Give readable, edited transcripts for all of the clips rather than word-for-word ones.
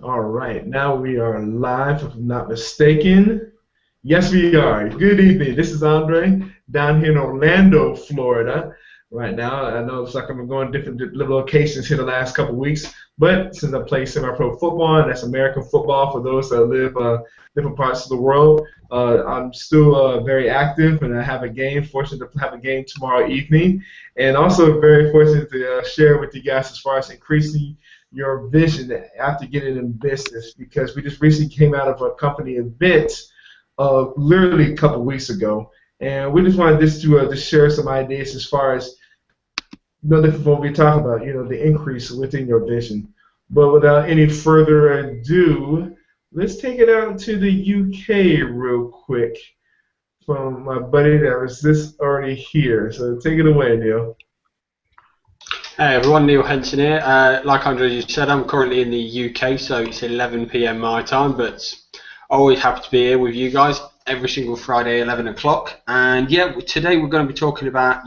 All right, now we are live, if I'm not mistaken. Yes, we are. Good evening. This is Andre down here in Orlando, Florida. Right now, I know it's like I'm going to different locations here the last couple of weeks, but since I play semi-pro football, and that's American football for those that live different parts of the world, I'm still very active, and I have a game. Fortunate to have a game tomorrow evening, and also very fortunate to share with you guys as far as increasing your vision after getting in business because we just recently came out of a company event literally a couple weeks ago, and we just wanted this to share some ideas as far as different what we talk about, the increase within your vision. But without any further ado, let's take it out to the UK real quick from my buddy that was just already here. So take it away, Neil. Hey everyone, Neil Henson here. Like Andre just said, I'm currently in the UK, so it's 11 p.m. my time, but always happy to be here with you guys every single Friday, 11 o'clock. And yeah, today we're going to be talking about,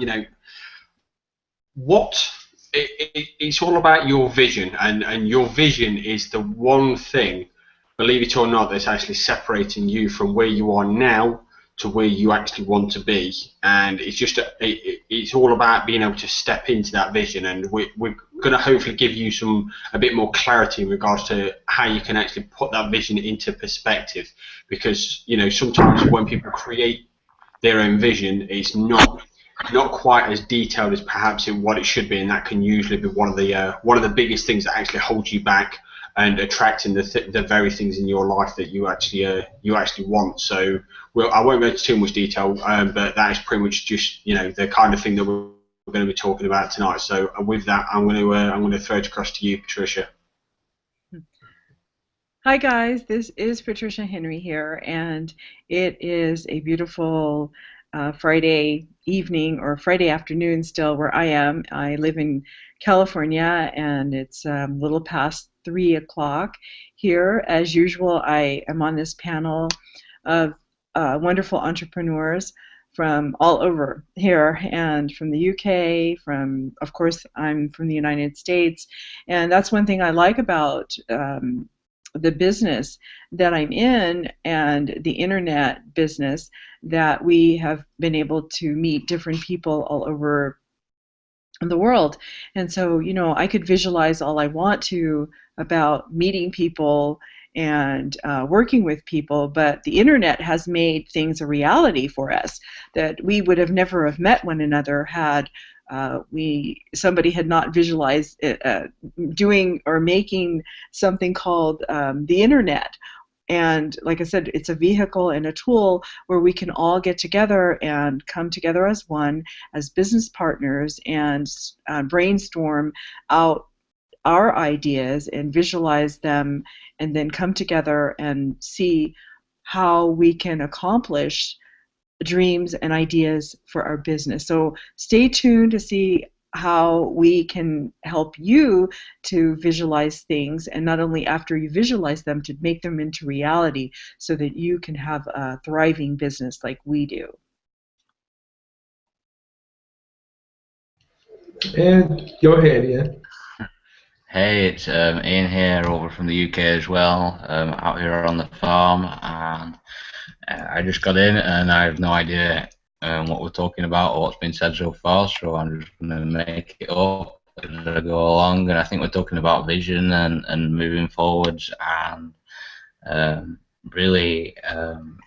it's all about your vision, and your vision is the one thing, believe it or not, that's actually separating you from where you are now to where you actually want to be. And it's just it's all about being able to step into that vision, and we're going to hopefully give you a bit more clarity in regards to how you can actually put that vision into perspective, because sometimes when people create their own vision, it's not quite as detailed as perhaps what it should be, and that can usually be one of the biggest things that actually holds you back and attracting the very things in your life that you actually want. So I won't go into too much detail, but that is pretty much just the kind of thing that we're going to be talking about tonight. So with that, I'm going to throw it across to you, Patricia. Hi guys, this is Patricia Henry here, and it is a beautiful Friday evening or Friday afternoon still where I am. I live in California, and it's a little past 3 o'clock here. As usual, I am on this panel of wonderful entrepreneurs from all over here, and from the UK, of course, I'm from the United States, and that's one thing I like about the business that I'm in and the internet business, that we have been able to meet different people all over the world. And so, I could visualize all I want to about meeting people and working with people, but the internet has made things a reality for us that we would have never have met one another had somebody had not visualized doing or making something called the internet. And like I said, it's a vehicle and a tool where we can all get together and come together as one, as business partners, and brainstorm out our ideas and visualize them, and then come together and see how we can accomplish dreams and ideas for our business. So stay tuned to see how we can help you to visualize things, and not only after you visualize them, to make them into reality so that you can have a thriving business like we do. And go ahead, Ian. Hey, it's Ian here, over from the UK as well, out here on the farm, and I just got in and I have no idea what we're talking about or what's been said so far, so I'm just going to make it up as I go along. And I think we're talking about vision and moving forwards, and really,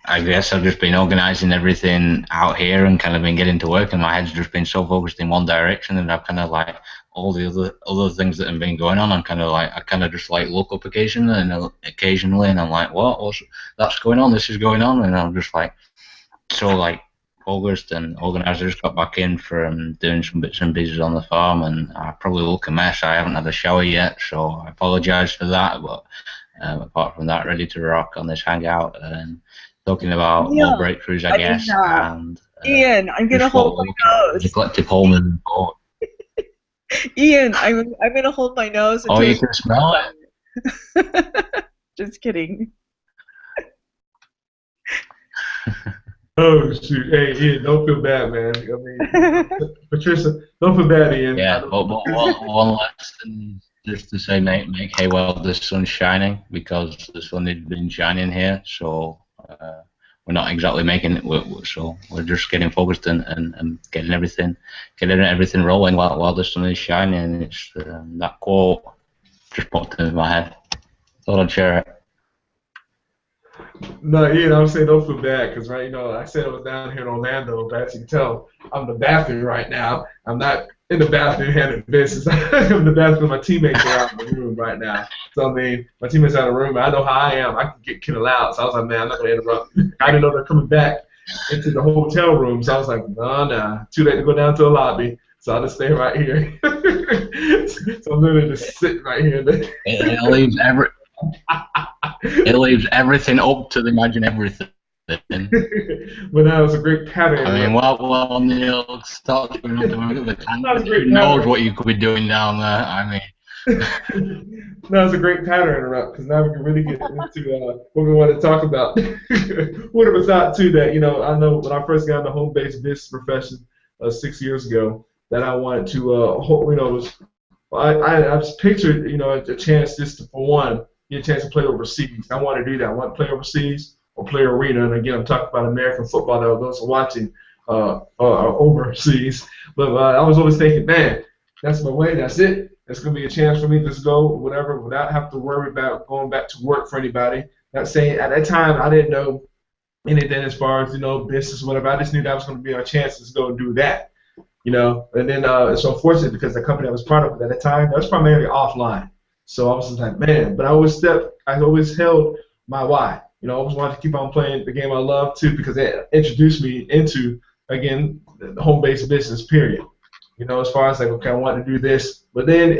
I guess I've just been organising everything out here and kind of been getting to work, and my head's just been so focused in one direction, and I've kind of like all the other things that have been going on, I kind of just like look up occasionally, and I'm like, what's that's going on? This is going on, and I'm just like so like focused and organised. I just got back in from doing some bits and pieces on the farm, and I probably look a mess. I haven't had a shower yet, so I apologise for that. But apart from that, ready to rock on this hangout and talking about more breakthroughs, I guess. And Ian, I'm gonna hold my nose. Neglected home and board. Ian, I'm gonna hold my nose. Oh, you can smell it. Just kidding. Oh shoot! Hey Ian, don't feel bad, man. I mean, Patricia, don't feel bad, Ian. Yeah, but one last thing just to say, make hay while the sun's shining, because the sun has been shining here, so we're not exactly making it. So we're just getting focused and getting everything rolling while the sun is shining. It's that quote just popped into my head. Thought I'd share it. No, Ian, I was saying don't feel bad because, right, I said I was down here in Orlando, but as you can tell, I'm in the bathroom right now. I'm not in the bathroom handling business. I'm in the bathroom. My teammates are out in the room right now. So, I mean, my teammates are out in the room. I know how I am. I can get kind of loud. So I was like, man, I'm not going to interrupt. I didn't know they're coming back into the hotel room. So I was like, no. Too late to go down to the lobby. So I'll just stay right here. So I'm literally just sitting right here. It leaves everything up to the imagine everything. But that was a great pattern. I mean, well, Neil starts going up the tank. Who knows what you could be doing down there? I mean, that was a great pattern interrupt because now we can really get into what we want to talk about. Would have thought too that I know when I first got in the home-based business profession 6 years ago that I wanted to I just pictured a chance just to, for one, get a chance to play overseas. I want to do that. I want to play overseas or play arena. And again, I'm talking about American football. Those are watching overseas. But I was always thinking, man, that's my way. That's it. It's going to be a chance for me to just go whatever without having to worry about going back to work for anybody. Not saying at that time I didn't know anything as far as business, whatever. I just knew that was going to be our chance to go do that. And then it's unfortunate because the company I was part of at that time, that was primarily offline. So I was just like, man, but I always held my why. I always wanted to keep on playing the game I love too because it introduced me into, again, the home-based business, period. As far as like, okay, I want to do this. But then,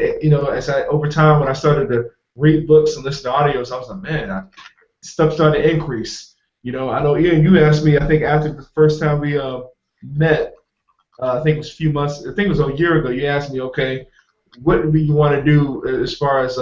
over time, when I started to read books and listen to audios, I was like, man, stuff started to increase. I know, Ian, you asked me, I think after the first time we met, I think it was a few months, I think it was a year ago, you asked me, okay, what do you want to do as far as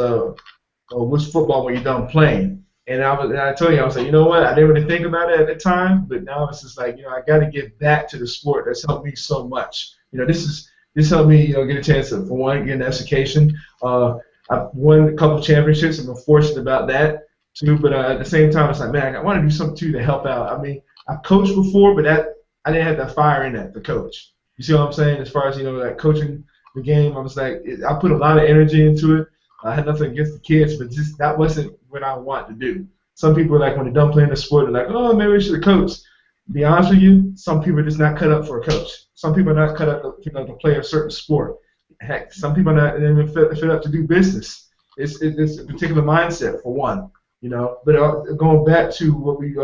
what's football when you're done playing? And I told you, I was like, you know what, I didn't really think about it at the time, but now it's just like, I got to get back to the sport that's helped me so much. This helped me, get a chance to, for one, get an education. I've won a couple championships. I'm fortunate about that too. But at the same time, it's like, man, I want to do something too to help out. I mean, I've coached before, but I didn't have that fire in that to coach. You see what I'm saying? As far as like coaching the game, I was like, I put a lot of energy into it. I had nothing against the kids, but just that wasn't what I wanted to do. Some people are like, when they're done playing the sport, they're like, oh, maybe we should have coached. To be honest with you, some people are just not cut up for a coach. Some people are not cut up to play a certain sport. Heck, some people are not even fit up to do business. It's a particular mindset for one, But going back to what we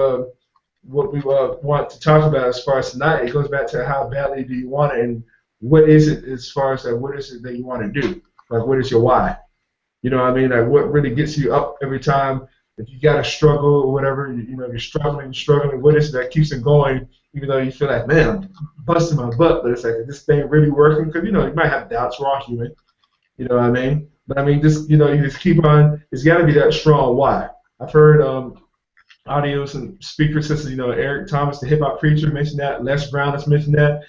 want to talk about as far as tonight, it goes back to how badly do you want it, and what is it as far as what is it that you want to do? Like, what is your why? You know what I mean? Like, what really gets you up every time? If you got to struggle or whatever, you're struggling, what is it that keeps it going, even though you feel like, man, I'm busting my butt, but it's like, is this thing really working? Because, you might have doubts, we're all human, you know what I mean? But, I mean, just, you just keep on, it's got to be that strong why. I've heard audios and speakers such as, Eric Thomas, the hip-hop preacher, mentioned that, Les Brown has mentioned that,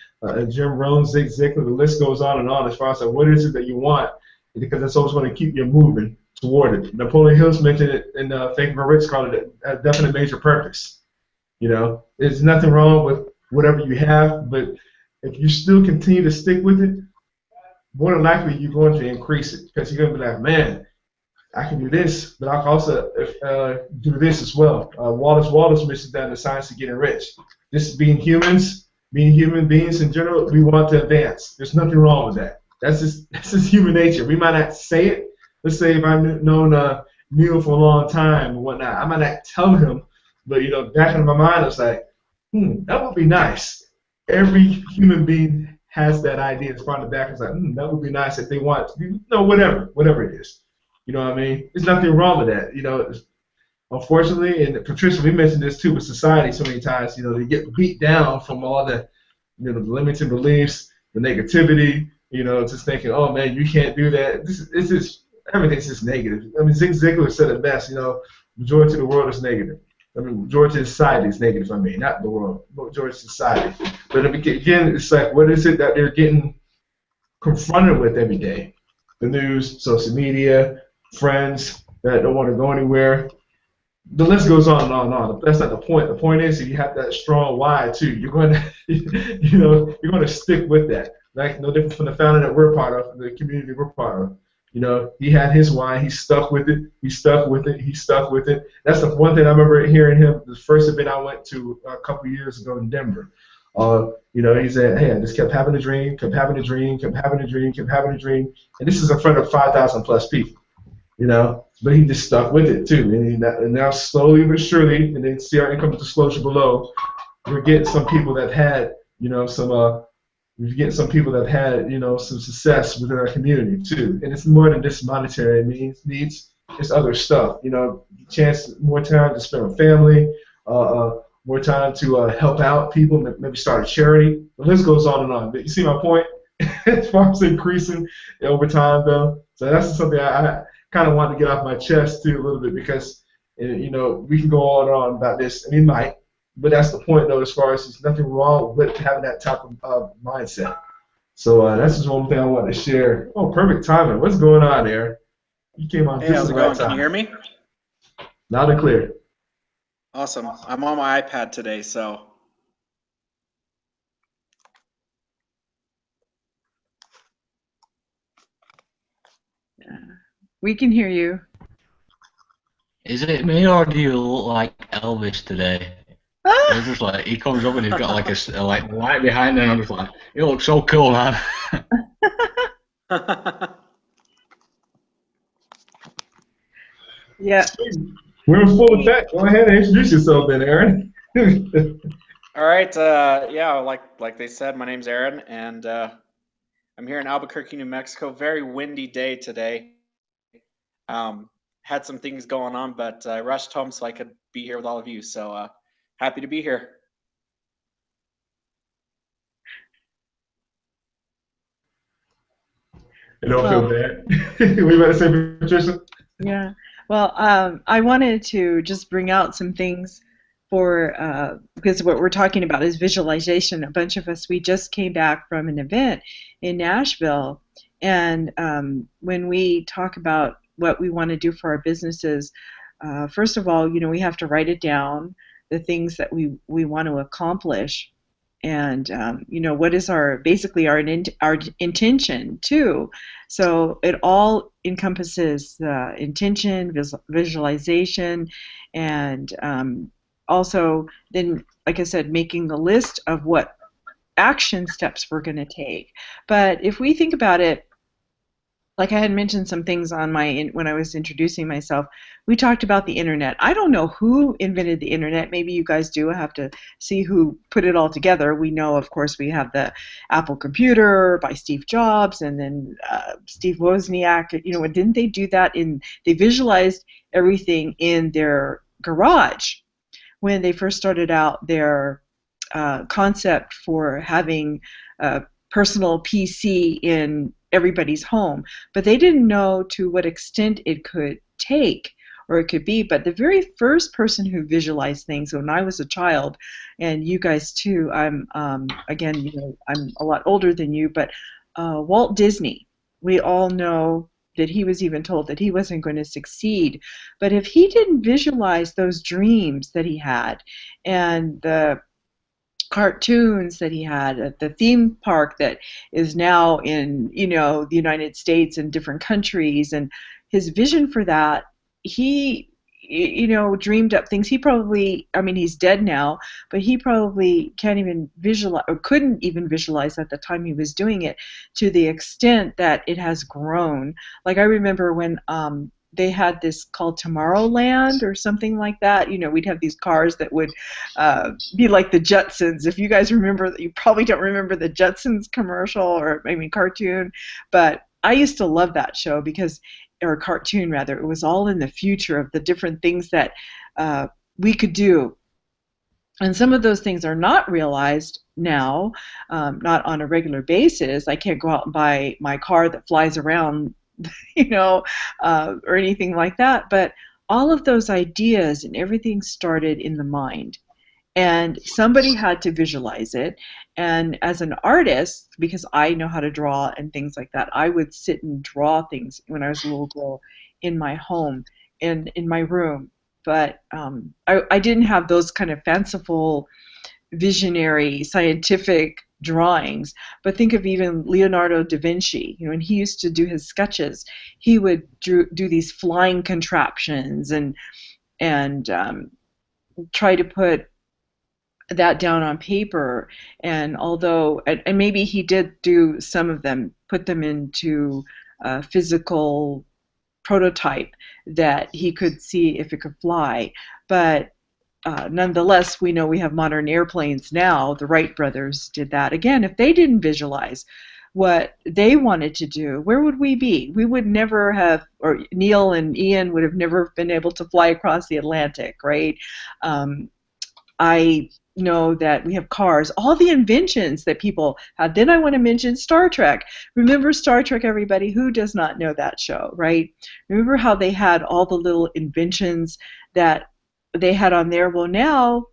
Jim Rohn, Zig Ziglar, the list goes on and on as far as like, what is it that you want, because that's always going to keep you moving toward it. Napoleon Hill's mentioned it, and Think and Grow Rich called it a definite major purpose. There's nothing wrong with whatever you have, but if you still continue to stick with it, more than likely you're going to increase it because you're going to be like, man, I can do this, but I can also do this as well. Wallace mentioned that in The Science of Getting Rich. Just being human beings in general, we want to advance. There's nothing wrong with that. That's just human nature. We might not say it. Let's say if I've known Neil for a long time and whatnot, I might not tell him, but back in my mind, it's like, that would be nice. Every human being has that idea. It's probably back. It's like, that would be nice if they want to do, whatever it is. You know what I mean? There's nothing wrong with that. Unfortunately, and Patricia, we mentioned this too with society so many times. They get beat down from all the, the limiting beliefs, the negativity. Just thinking, oh man, you can't do that. It's just everything's just negative. I mean, Zig Ziglar said it best. Majority of the world is negative. I mean, majority of society is negative. I mean, not the world, majority of society. But again, it's like, what is it that they're getting confronted with every day? the news, social media, friends that don't want to go anywhere. The list goes on and on and on. That's not the point. The point is you have that strong why too. You're going to, you're going to stick with that. Like no different from the founder that we're part of, the community we're part of. He had his why. He stuck with it. He stuck with it. He stuck with it. That's the one thing I remember hearing him. The first event I went to a couple of years ago in Denver. He said, "Hey, I just kept having a dream, kept having a dream, kept having a dream, kept having a dream." And this is in front of 5,000 plus people. But he just stuck with it too. And now slowly but surely, and then see our income disclosure below, we're getting some people that had, we're getting some people that had, some success within our community too. And it's more than just monetary needs. It's other stuff. More time to spend with family, more time to help out people, maybe start a charity. The list goes on and on. But you see my point? As far as increasing over time, though. So that's something I kind of wanted to get off my chest too a little bit because we can go on and on about this, and we might, but that's the point though. As far as there's nothing wrong with having that type of mindset. So that's just one thing I wanted to share. Oh, perfect timing. What's going on, Aaron? You came on. Hey, This how's is it the right going? Can time. you hear me? Loud and clear. Awesome. I'm on my iPad today, so. We can hear you. Is it me or do you look like Elvis today? It's just like he comes up and he's got like a light behind him, and I'm just like, you look so cool, man. Yeah. We're in full effect. Go ahead and introduce yourself then, Aaron. All right. Yeah, like they said, my name's Aaron, and I'm here in Albuquerque, New Mexico. Very windy day today. Had some things going on, but I rushed home so I could be here with all of you. So happy to be here. You don't feel bad. We better say, Patricia. Yeah. Well, I wanted to just bring out some things for because what we're talking about is visualization. A bunch of us, we just came back from an event in Nashville, and when we talk about what we want to do for our businesses, first of all, we have to write it down, the things that we want to accomplish, and what is basically our intention too. So it all encompasses intention, visualization, and also then, like I said, making the list of what action steps we're going to take. But if we think about it, like I had mentioned some things on when I was introducing myself, we talked about the internet. I don't know who invented the internet. Maybe you guys do. I have to see who put it all together. We know, of course, we have the Apple computer by Steve Jobs, and then Steve Wozniak. Didn't they do that they visualized everything in their garage when they first started out their concept for having a personal PC in everybody's home, but they didn't know to what extent it could take or it could be. But the very first person who visualized things when I was a child, and you guys too, I'm again, I'm a lot older than you, but Walt Disney, we all know that he was even told that he wasn't going to succeed. But if he didn't visualize those dreams that he had and the cartoons that he had at the theme park that is now in the United States and different countries, and his vision for that, he dreamed up things. He probably, he's dead now, but he probably can't even visualize or couldn't even visualize at the time he was doing it to the extent that it has grown. Like I remember when they had this called Tomorrowland or something like that. We'd have these cars that would be like the Jetsons. If you guys remember, you probably don't remember the Jetsons commercial or cartoon, but I used to love that show or cartoon rather. It was all in the future of the different things that we could do. And some of those things are not realized now, not on a regular basis. I can't go out and buy my car that flies around or anything like that. But all of those ideas and everything started in the mind. And somebody had to visualize it. And as an artist, because I know how to draw and things like that, I would sit and draw things when I was a little girl in my home and in my room. But I didn't have those kind of fanciful, visionary, scientific drawings. But think of even Leonardo da Vinci. You know, when he used to do his sketches, he would do these flying contraptions and try to put that down on paper. And although, and maybe he did do some of them, put them into a physical prototype that he could see if it could fly. But nonetheless, we know we have modern airplanes now. The Wright brothers did that. Again, if they didn't visualize what they wanted to do, where would we be? We would never have, or Neil and Ian would have never been able to fly across the Atlantic, right? I know that we have cars, all the inventions that people had. Then I want to mention Star Trek. Remember Star Trek, everybody? Who does not know that show, right? Remember how they had all the little inventions that they had on there? Well, now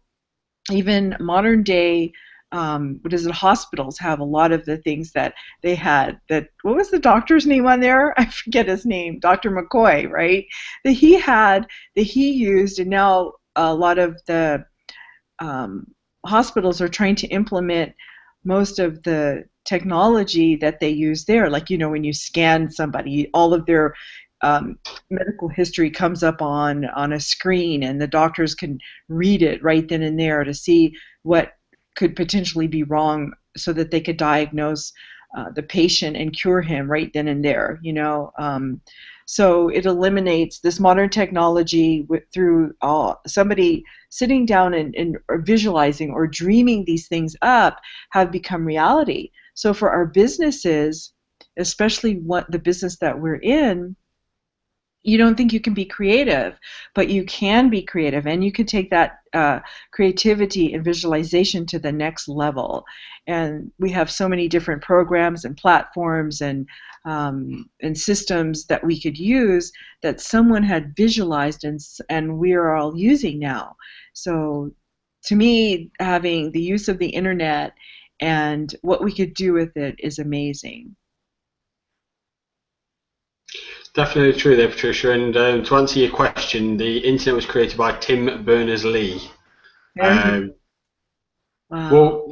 even modern day hospitals have a lot of the things that they had. That, what was the doctor's name on there? I forget his name. Dr. McCoy, right? That he had, that he used, and now a lot of the hospitals are trying to implement most of the technology that they use there. Like, you know, when you scan somebody, all of their medical history comes up on a screen, and the doctors can read it right then and there to see what could potentially be wrong, so that they could diagnose the patient and cure him right then and there. You know, so it eliminates this modern technology through somebody sitting down and or visualizing or dreaming these things up have become reality. So for our businesses, especially the business that we're in, you don't think you can be creative, but you can be creative, and you can take that creativity and visualization to the next level. And we have so many different programs and platforms and systems that we could use that someone had visualized, and we are all using now. So to me, having the use of the internet and what we could do with it is amazing. Definitely true there, Patricia. And to answer your question, the internet was created by Tim Berners-Lee. Wow. Well,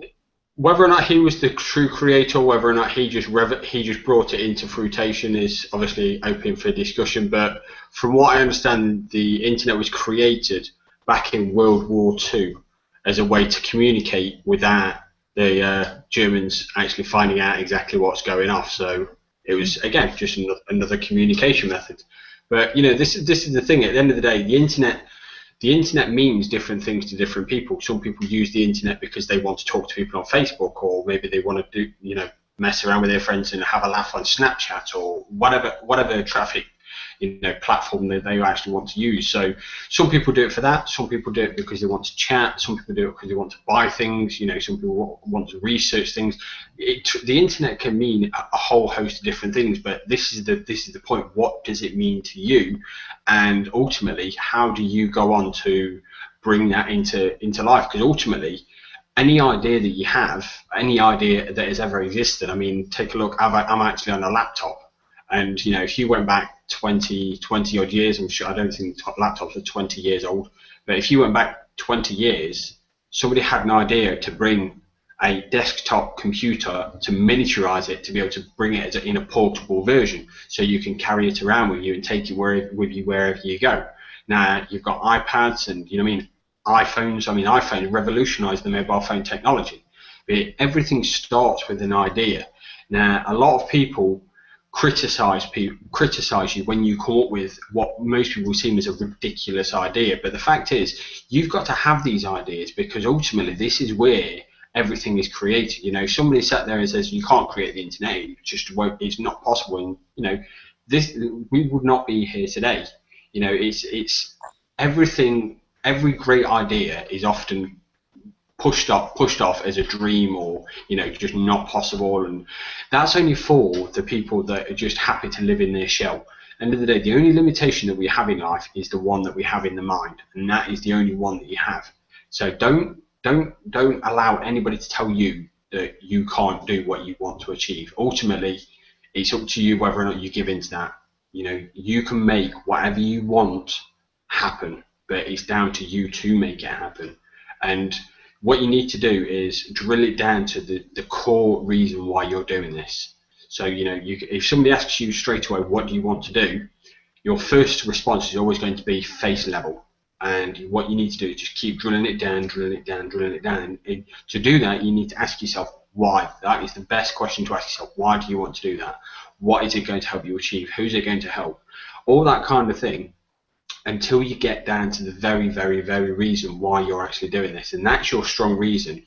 whether or not he was the true creator, whether or not he just brought it into fruition, is obviously open for discussion. But from what I understand, the internet was created back in World War II as a way to communicate without the Germans actually finding out exactly what's going on. So it was, again, just another communication method. But you know, this is the thing. At the end of the day, the internet means different things to different people. Some people use the internet because they want to talk to people on Facebook, or maybe they want to do, you know, mess around with their friends and have a laugh on Snapchat, or whatever traffic, you know, platform that they actually want to use. So some people do it for that. Some people do it because they want to chat. Some people do it because they want to buy things. You know, some people want to research things. The internet can mean a whole host of different things, but this is the point. What does it mean to you? And ultimately, how do you go on to bring that into life? Because ultimately, any idea that you have, any idea that has ever existed, I mean, take a look. I'm actually on a laptop, and you know, if you went back 20 odd years, I'm sure, I don't think laptops are 20 years old, but if you went back 20 years, somebody had an idea to bring a desktop computer, to miniaturize it, to be able to bring it in a portable version, so you can carry it around with you and take it with you wherever you go. Now you've got iPads and, you know what I mean, iPhones. I mean, iPhone revolutionized the mobile phone technology. But everything starts with an idea. Now a lot of people criticize you when you come up with what most people seem as a ridiculous idea. But the fact is, you've got to have these ideas, because ultimately this is where everything is created. You know, somebody sat there and says you can't create the internet, it's not possible, and you know, we would not be here today. You know, it's everything. Every great idea is often pushed off as a dream, or you know, just not possible, and that's only for the people that are just happy to live in their shell. End of the day, the only limitation that we have in life is the one that we have in the mind, and that is the only one that you have. So don't don't allow anybody to tell you that you can't do what you want to achieve. Ultimately, it's up to you whether or not you give in to that. You know, you can make whatever you want happen, but it's down to you to make it happen. And what you need to do is drill it down to the core reason why you're doing this. So, you know, if somebody asks you straight away, what do you want to do? Your first response is always going to be face level. And what you need to do is just keep drilling it down, drilling it down, drilling it down. And to do that, you need to ask yourself why. That is the best question to ask yourself. Why do you want to do that? What is it going to help you achieve? Who's it going to help? All that kind of thing, until you get down to the very, very, very reason why you're actually doing this. And that's your strong reason,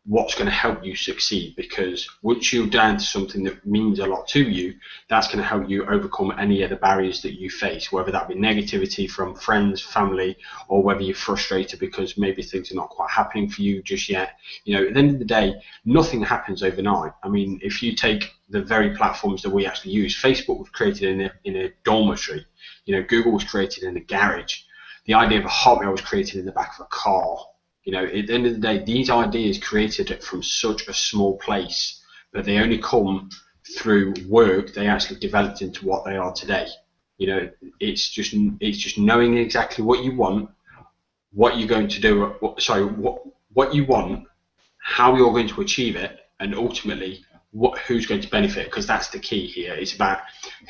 what's going to help you succeed. Because once you're down to something that means a lot to you, that's going to help you overcome any of the barriers that you face, whether that be negativity from friends, family, or whether you're frustrated because maybe things are not quite happening for you just yet. You know, at the end of the day, nothing happens overnight. I mean, if you take the very platforms that we actually use, Facebook was created in a dormitory. You know, Google was created in a garage. The idea of a Hotmail was created in the back of a car. You know, at the end of the day, these ideas created from such a small place, but they only come through work they actually developed into what they are today. You know, it's just knowing exactly what you want, what you're going to do, what you want, how you're going to achieve it, and ultimately who's going to benefit, because that's the key here. It's about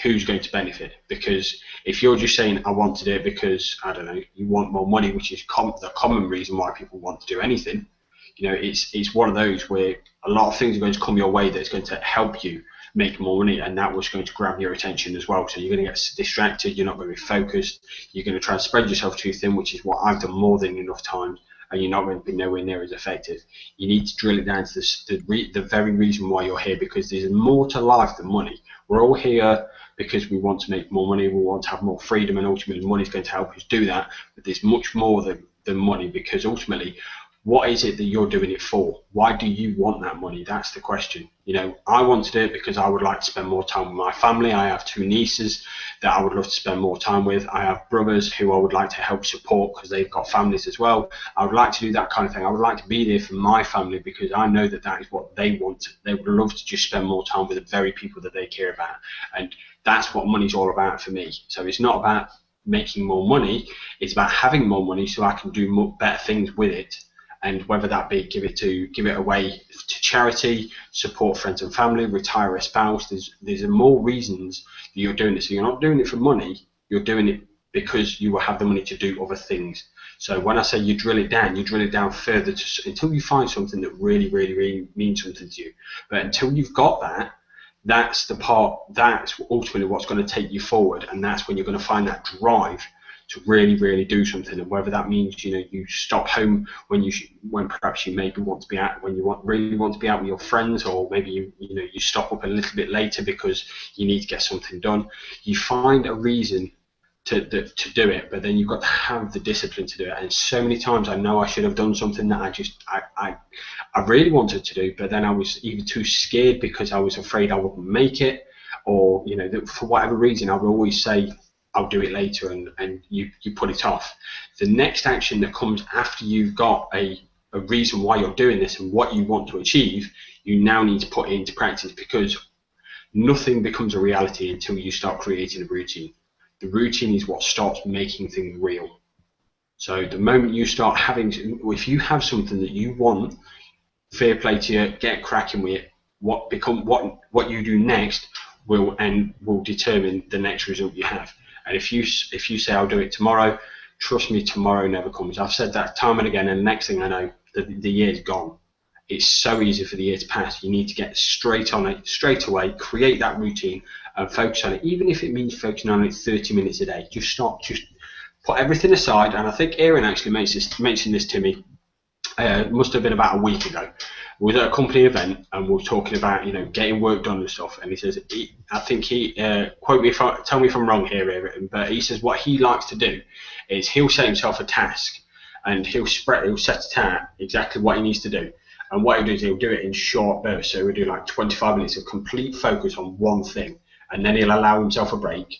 who's going to benefit. Because if you're just saying, I want to do it because, I don't know, you want more money, which is the common reason why people want to do anything, you know, it's one of those where a lot of things are going to come your way that's going to help you make more money, and that was going to grab your attention as well. So you're going to get distracted, you're not going to be focused, you're going to try and spread yourself too thin, which is what I've done more than enough times, and you're not going to be nowhere near as effective. You need to drill it down to the very reason why you're here, because there's more to life than money. We're all here because we want to make more money, we want to have more freedom, and ultimately money is going to help us do that. But there's much more than money, because ultimately, what is it that you're doing it for? Why do you want that money? That's the question. You know, I want to do it because I would like to spend more time with my family. I have 2 nieces that I would love to spend more time with. I have brothers who I would like to help support because they've got families as well. I would like to do that kind of thing. I would like to be there for my family because I know that that is what they want. They would love to just spend more time with the very people that they care about. And that's what money's all about for me. So it's not about making more money. It's about having more money so I can do better things with it. And whether that be give it away to charity, support friends and family, retire a spouse, there's more reasons that you're doing it. So you're not doing it for money, you're doing it because you will have the money to do other things. So when I say you drill it down further until you find something that really, really, really means something to you. But until you've got that, that's ultimately what's going to take you forward, and that's when you're going to find that drive to really, really do something. And whether that means, you know, you stop home when perhaps you maybe want to be out, when you really want to be out with your friends, or maybe you stop up a little bit later because you need to get something done. You find a reason to do it, but then you've got to have the discipline to do it. And so many times I know I should have done something that I really wanted to do, but then I was either too scared because I was afraid I wouldn't make it, or, you know, for whatever reason I would always say, I'll do it later, and you put it off. The next action that comes after you've got a reason why you're doing this and what you want to achieve, you now need to put it into practice, because nothing becomes a reality until you start creating a routine. The routine is what starts making things real. So the moment you start if you have something that you want, fair play to you, get cracking with it. What you do next will determine the next result you have. And if you say I'll do it tomorrow, trust me, tomorrow never comes. I've said that time and again, and the next thing I know, the year's gone. It's so easy for the year to pass. You need to get straight on it, straight away, create that routine and focus on it, even if it means focusing on it 30 minutes a day. Just put everything aside. And I think Aaron actually mentioned this to me, must have been about a week ago. We were at a company event and we were talking about, you know, getting work done and stuff. And he says, tell me if I'm wrong here, Aaron, but he says what he likes to do is he'll set himself a task, and he'll set it out exactly what he needs to do. And what he'll do is he'll do it in short bursts. So he'll do like 25 minutes of complete focus on one thing, and then he'll allow himself a break,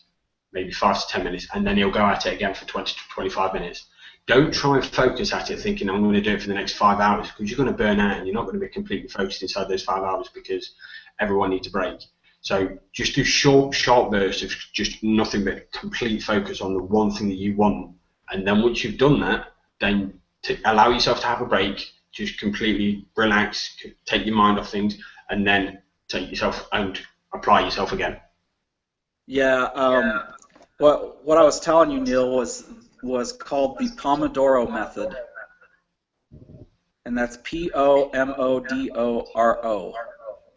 maybe 5 to 10 minutes, and then he'll go at it again for 20 to 25 minutes. don't try and focus at it thinking I'm going to do it for the next 5 hours, because you're going to burn out and you're not going to be completely focused inside those 5 hours, because everyone needs a break. So just do short, sharp bursts of just nothing but complete focus on the one thing that you want. And then once you've done that, then to allow yourself to have a break, just completely relax, take your mind off things, and then take yourself and apply yourself again. Yeah. What I was telling you, Neil, was called the Pomodoro method, and that's Pomodoro.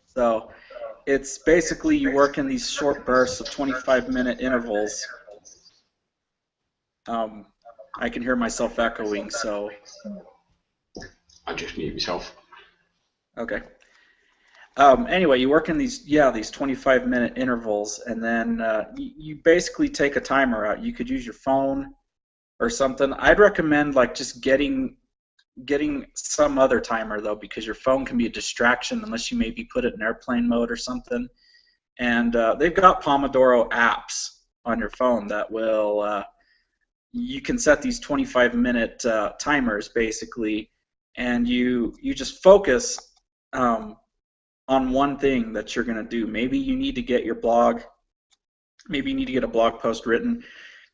So it's basically you work in these short bursts of 25-minute intervals. I can hear myself echoing, so. I just mute myself. Okay. Anyway, you work in these 25-minute intervals, and then you basically take a timer out. You could use your phone or something. I'd recommend like just getting some other timer though, because your phone can be a distraction unless you maybe put it in airplane mode or something. And they've got Pomodoro apps on your phone that will you can set these 25-minute timers basically, and you just focus on one thing that you're going to do. Maybe you need to get your blog, maybe you need to get a blog post written,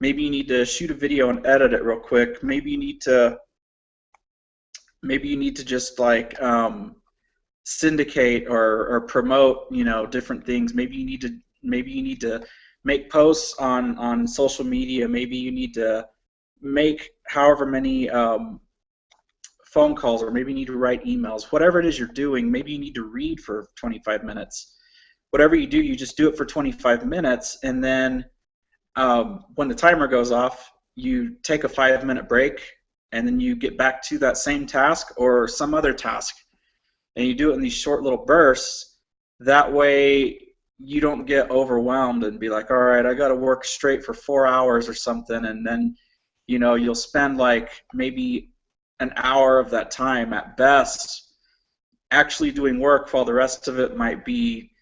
maybe you need to shoot a video and edit it real quick, maybe you need to just like syndicate or promote, different things. Maybe you need to make posts on social media. Maybe you need to make however many phone calls, or maybe you need to write emails. Whatever it is you're doing, maybe you need to read for 25 minutes. Whatever you do, you just do it for 25 minutes, and then when the timer goes off, you take a 5-minute break, and then you get back to that same task or some other task, and you do it in these short little bursts. That way you don't get overwhelmed and be like, all right, I got to work straight for 4 hours or something, and then you'll spend like maybe an hour of that time at best actually doing work, while the rest of it might be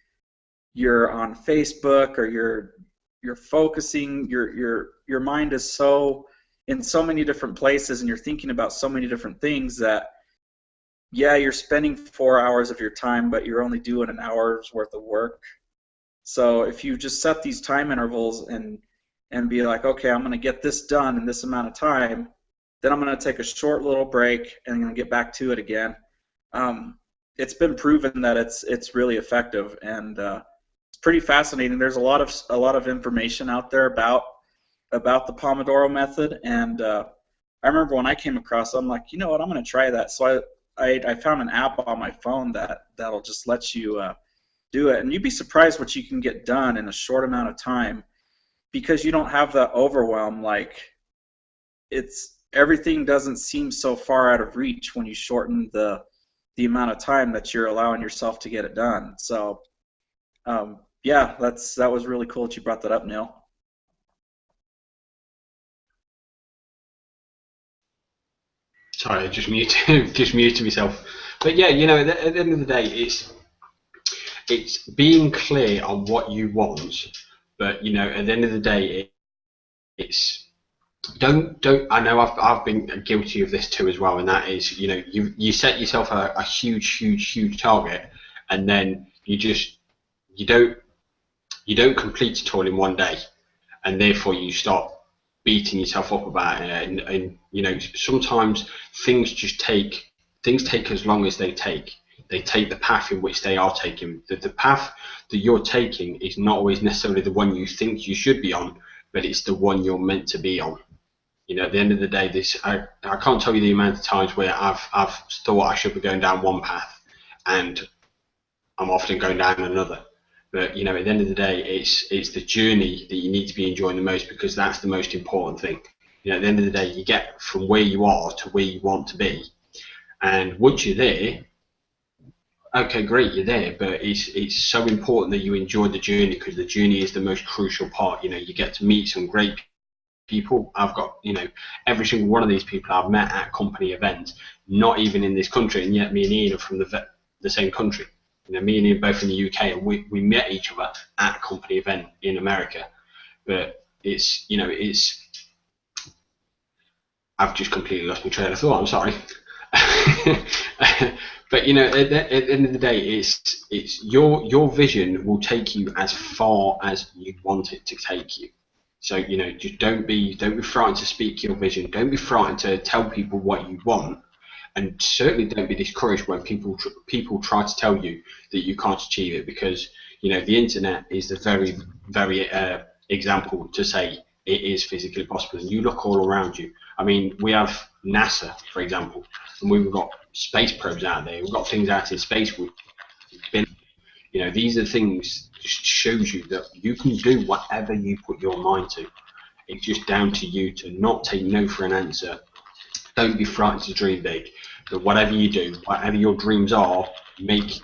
you're on Facebook, or you're focusing. Your mind is so in so many different places, and you're thinking about so many different things that, yeah, you're spending 4 hours of your time, but you're only doing an hour's worth of work. So if you just set these time intervals and be like, okay, I'm going to get this done in this amount of time, then I'm going to take a short little break and I'm going to get back to it again. It's been proven that it's really effective, and it's pretty fascinating. There's a lot of information out there about the Pomodoro method, and I remember when I came across it, I'm like, you know what, I'm going to try that. So I found an app on my phone that'll just let you do it, and you'd be surprised what you can get done in a short amount of time, because you don't have that overwhelm. Like, everything doesn't seem so far out of reach when you shorten the amount of time that you're allowing yourself to get it done. So yeah, that was really cool that you brought that up, Neil. Sorry, I just muted myself. But yeah, at the end of the day, it's being clear on what you want. But at the end of the day, it's don't. I know I've been guilty of this too as well, and that is, you set yourself a huge target, and then you don't complete it all in one day, and therefore you start beating yourself up about it. And sometimes things take as long as they take. They take the path in which they are taking. The path that you're taking is not always necessarily the one you think you should be on, but it's the one you're meant to be on. At the end of the day, I can't tell you the amount of times where I've thought I should be going down one path, and I'm often going down another. But at the end of the day, it's the journey that you need to be enjoying the most, because that's the most important thing. At the end of the day, you get from where you are to where you want to be, and once you're there, okay, great, you're there. But it's so important that you enjoy the journey, because the journey is the most crucial part. You get to meet some great people. I've got every single one of these people I've met at company events, not even in this country, and yet me and Ian are from the same country. Me and Ian both in the UK, and we met each other at a company event in America. But it's I've just completely lost my train of thought. I'm sorry. But at the end of the day, it's your vision will take you as far as you want it to take you. So just don't be frightened to speak your vision. Don't be frightened to tell people what you want, and certainly don't be discouraged when people try to tell you that you can't achieve it, because the internet is the very example to say it is physically possible. And you look all around you. I mean, we have NASA, for example, and we've got space probes out there. We've got things out in space. We've been, these are things just shows you that you can do whatever you put your mind to. It's just down to you to not take no for an answer. Don't be frightened to dream big. But whatever you do, whatever your dreams are, make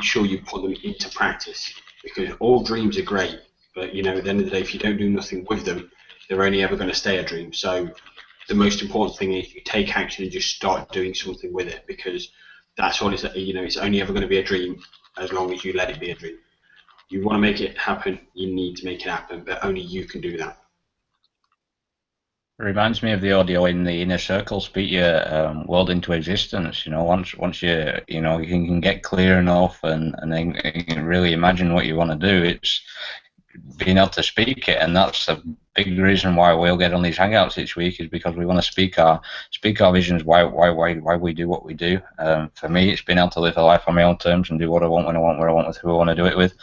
sure you put them into practice, because all dreams are great, but at the end of the day, if you don't do nothing with them, they're only ever going to stay a dream. So the most important thing is you take action and just start doing something with it, because that's all it's only ever going to be a dream as long as you let it be a dream. You want to make it happen, you need to make it happen, but only you can do that. It reminds me of the audio in the Inner Circle, speak your world into existence. Once you can get clear enough and then really imagine what you want to do, it's being able to speak it. And that's a big reason why we'll get on these hangouts each week, is because we want to speak our visions, why we do what we do. For me, it's been able to live a life on my own terms and do what I want, when I want, where I want, with who I want to do it with.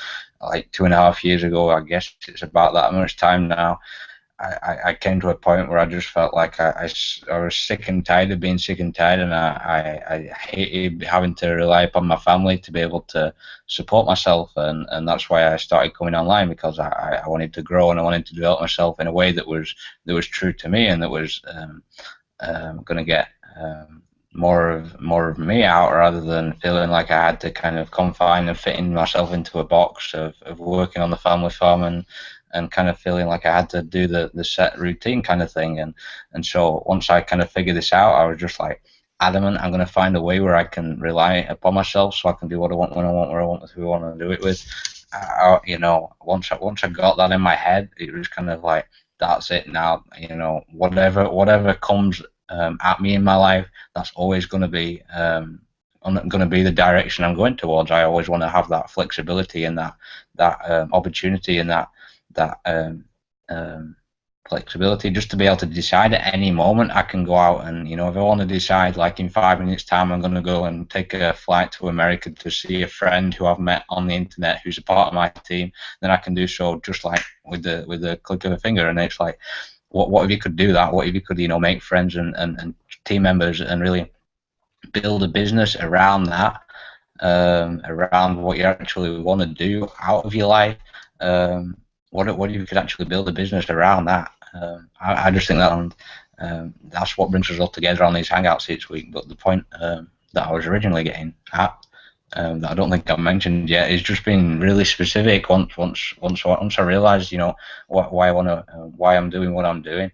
Like 2.5 years ago, I guess it's about that much time now, I came to a point where I just felt like I was sick and tired of being sick and tired, and I hated having to rely upon my family to be able to support myself, and that's why I started coming online, because I wanted to grow and I wanted to develop myself in a way that was true to me, and that was going to get more of me out, rather than feeling like I had to kind of confine and fitting myself into a box of working on the family farm and kind of feeling like I had to do the set routine kind of thing. And so once I kind of figured this out, I was just like adamant, I'm going to find a way where I can rely upon myself, so I can do what I want, when I want, where I want, with who I want to do it with. Once I got that in my head, it was kind of like, that's it now. Whatever comes at me in my life, that's always going to be the direction I'm going towards. I always want to have that flexibility and that opportunity and that flexibility, just to be able to decide at any moment. I can go out and, if I want to decide, like in 5 minutes time, I'm going to go and take a flight to America to see a friend who I've met on the internet who's a part of my team, then I can do so just like with the click of a finger. And it's like, what if you could do that? What if you could, make friends and team members and really build a business around that, around what you actually want to do out of your life? What if you could actually build a business around that? I just think that that's what brings us all together on these hangouts each week. But the point that I was originally getting at, that I don't think I've mentioned yet, is just being really specific. Once I realised, why I'm doing what I'm doing,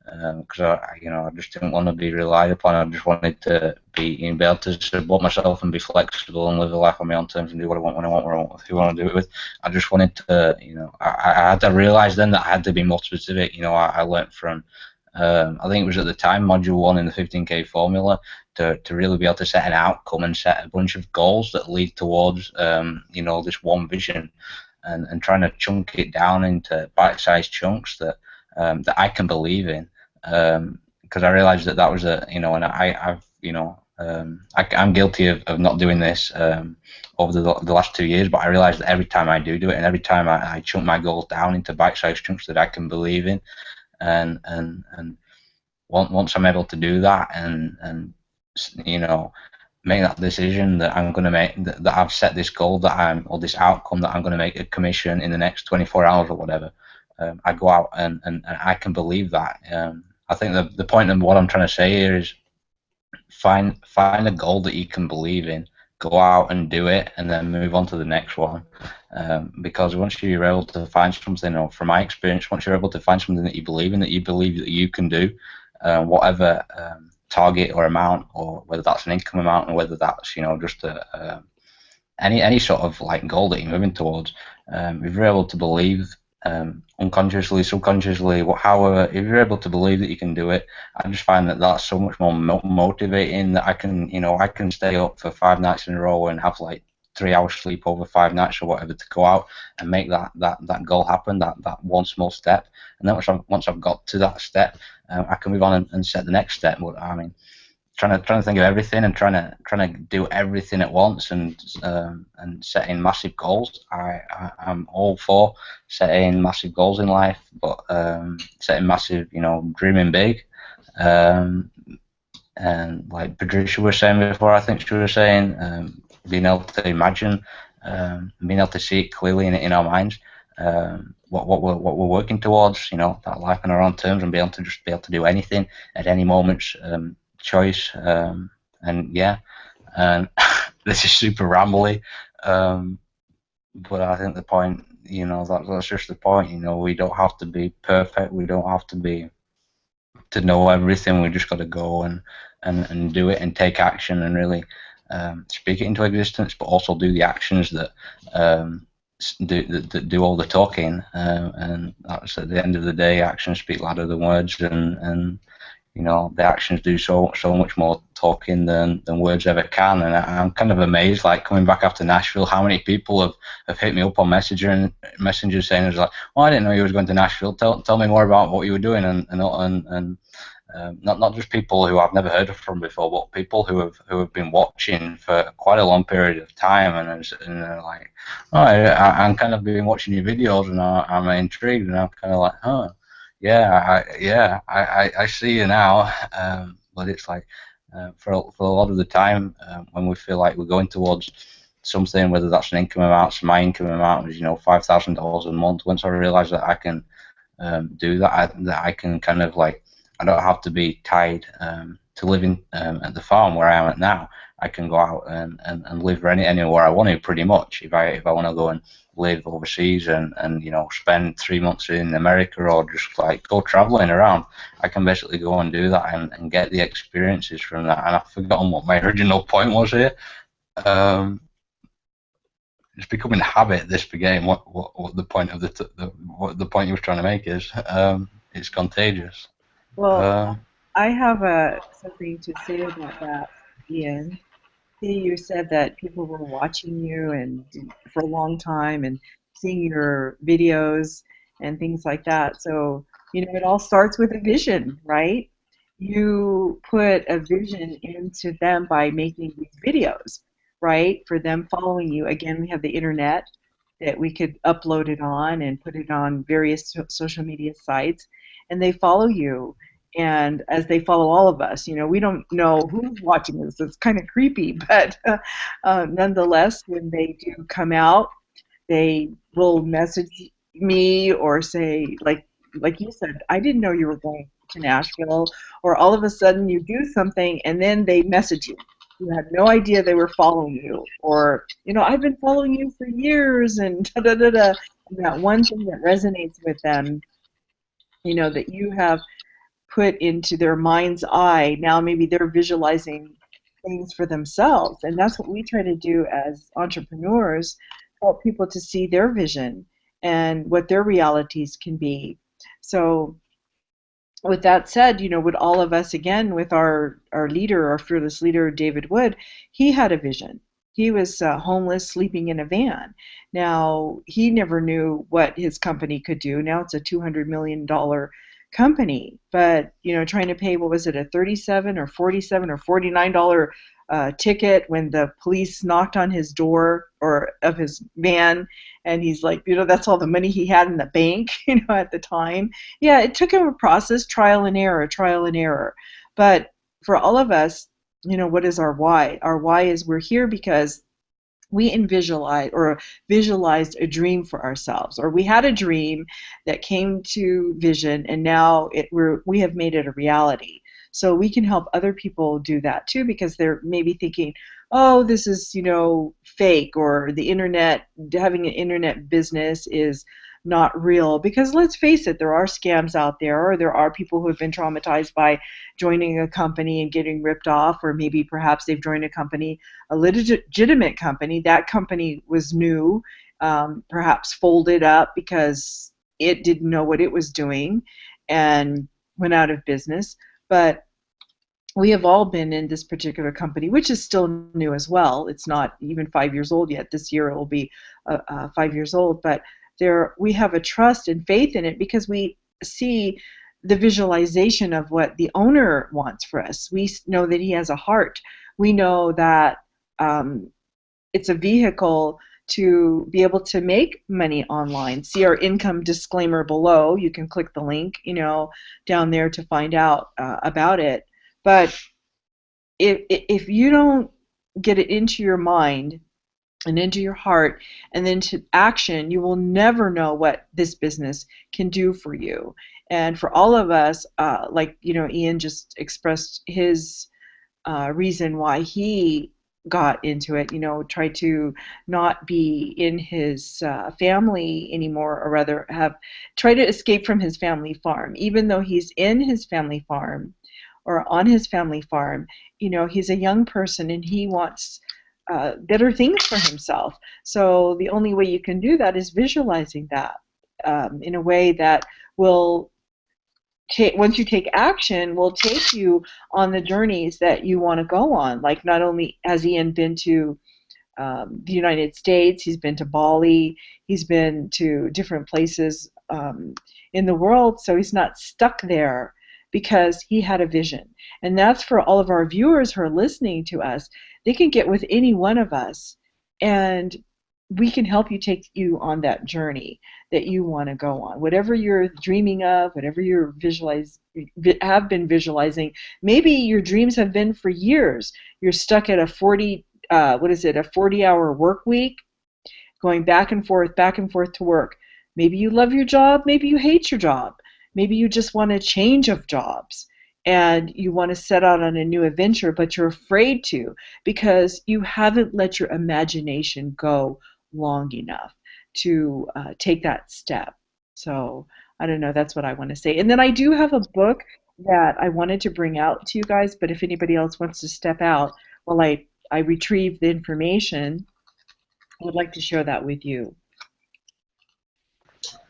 because I just didn't want to be relied upon. I just wanted to be able to support myself and be flexible and live a life on my own terms and do what I want, when I want, where I want, with who I want to do it with. I just wanted to, I had to realise then that I had to be more specific. I learnt from, I think it was at the time, Module 1 in the 15K formula, to really be able to set an outcome and set a bunch of goals that lead towards, this one vision, and trying to chunk it down into bite-sized chunks that I can believe in. Because I realised that was I'm guilty of not doing this over the last 2 years, but I realised that every time I do it, and every time I chunk my goals down into bite-sized chunks that I can believe in, and once I'm able to do that and make that decision that I'm going to make, that I've set this goal or this outcome that I'm going to make a commission in the next 24 hours or whatever, I go out and I can believe that. I think the point of what I'm trying to say here is find a goal that you can believe in, go out and do it, and then move on to the next one. Because once you're able to find something, or from my experience, once you're able to find something that you believe in, that you can do, whatever target or amount, or whether that's an income amount, or whether that's just any sort of like goal that you're moving towards, if you're able to believe unconsciously, subconsciously, however, if you're able to believe that you can do it, I just find that that's so much more motivating that I can stay up for 5 nights in a row and have like 3 hours sleep over 5 nights or whatever to go out and make that goal happen, that one small step. And then once I've got to that step, I can move on and set the next step. But I mean, trying to think of everything and trying to do everything at once and setting massive goals. I'm all for setting massive goals in life, but setting massive, dreaming big. And like Patricia was saying before, I think she was saying, being able to imagine, being able to see it clearly in our minds, what we're working towards, that life on our own terms, and be able to do anything at any moment's choice. And yeah, and this is super rambly, but I think the point, that's just the point. We don't have to be perfect. We don't have to know everything. We just got to go and do it and take action and really speak it into existence, but also do the actions that do all the talking. And that's at the end of the day, actions speak louder than words, and the actions do so much more talking than words ever can. And I'm kind of amazed, like coming back after Nashville, how many people have hit me up on Messenger saying, it's like, "Oh, I didn't know you was going to Nashville. Tell me more about what you were doing." And not just people who I've never heard of from before, but people who have been watching for quite a long period of time, and they're like, "Oh, I'm kind of been watching your videos, and I'm intrigued," and I'm kind of like, "Huh. Yeah, I see you now," but it's like for a lot of the time when we feel like we're going towards something, whether that's an income amount, so my income amount is $5,000 a month. Once I realize that I can do that, I can kind of like, I don't have to be tied to living at the farm where I am at now. I can go out and live anywhere I want to, pretty much. If I want to go and live overseas and spend 3 months in America, or just like go traveling around, I can basically go and do that and get the experiences from that. And I've forgotten what my original point was here. It's becoming a habit, this game. What the point of what the point you were trying to make is. It's contagious. Well, I have something to say about that, Ian. See, you said that people were watching you and for a long time and seeing your videos and things like that. So, it all starts with a vision, right? You put a vision into them by making these videos, right? For them following you. Again, we have the internet that we could upload it on and put it on various social media sites, and they follow you. And as they follow all of us, we don't know who's watching this. It's kind of creepy, but nonetheless, when they do come out, they will message me or say, like you said, "I didn't know you were going to Nashville," or all of a sudden you do something and then they message you. You had no idea they were following you, or "I've been following you for years," and da da da da. And that one thing that resonates with them, that you have put into their mind's eye. Now maybe they're visualizing things for themselves, and that's what we try to do as entrepreneurs, help people to see their vision and what their realities can be. So with that said, with all of us, again, with our leader, our fearless leader, David Wood, he had a vision. He was homeless, sleeping in a van. Now, he never knew what his company could do. Now it's a $200 million company, but trying to pay, what was it, a $37 or $47 or $49 ticket when the police knocked on his door or of his van, and he's like, that's all the money he had in the bank, at the time. Yeah, it took him a process, trial and error. But for all of us, what is our why? Our why is we're here because we visualized a dream for ourselves, or we had a dream that came to vision, and now we have made it a reality. So we can help other people do that too, because they're maybe thinking, "Oh, this is fake," or the internet, having an internet business is not real. Because let's face it, there are scams out there, or there are people who have been traumatized by joining a company and getting ripped off, or maybe perhaps they've joined a company, a legitimate company. That company was new, perhaps folded up because it didn't know what it was doing and went out of business. But we have all been in this particular company, which is still new as well. It's not even 5 years old yet. This year it will be 5 years old. But we have a trust and faith in it because we see the visualization of what the owner wants for us. We know that he has a heart. We know that it's a vehicle to be able to make money online. See our income disclaimer below. You can click the link, down there to find out about it. But if you don't get it into your mind and into your heart and then to action, you will never know what this business can do for you. And for all of us, Ian just expressed his reason why he got into it, try to not be in his family anymore, or rather try to escape from his family farm. Even though he's in his family farm or on his family farm, he's a young person and he wants better things for himself. So the only way you can do that is visualizing that in a way that will once you take action, will take you on the journeys that you want to go on. Like, not only has Ian been to the United States, he's been to Bali, he's been to different places in the world, so he's not stuck there because he had a vision. And that's for all of our viewers who are listening to us. They can get with any one of us, and we can help you take you on that journey that you want to go on. Whatever you're dreaming of, whatever you're have been visualizing, maybe your dreams have been for years. You're stuck at a 40-hour work week, going back and forth to work. Maybe you love your job, maybe you hate your job. Maybe you just want a change of jobs and you want to set out on a new adventure, but you're afraid to because you haven't let your imagination go long enough to take that step. So I don't know, that's what I want to say. And then I do have a book that I wanted to bring out to you guys, but if anybody else wants to step out while I retrieve the information, I would like to share that with you.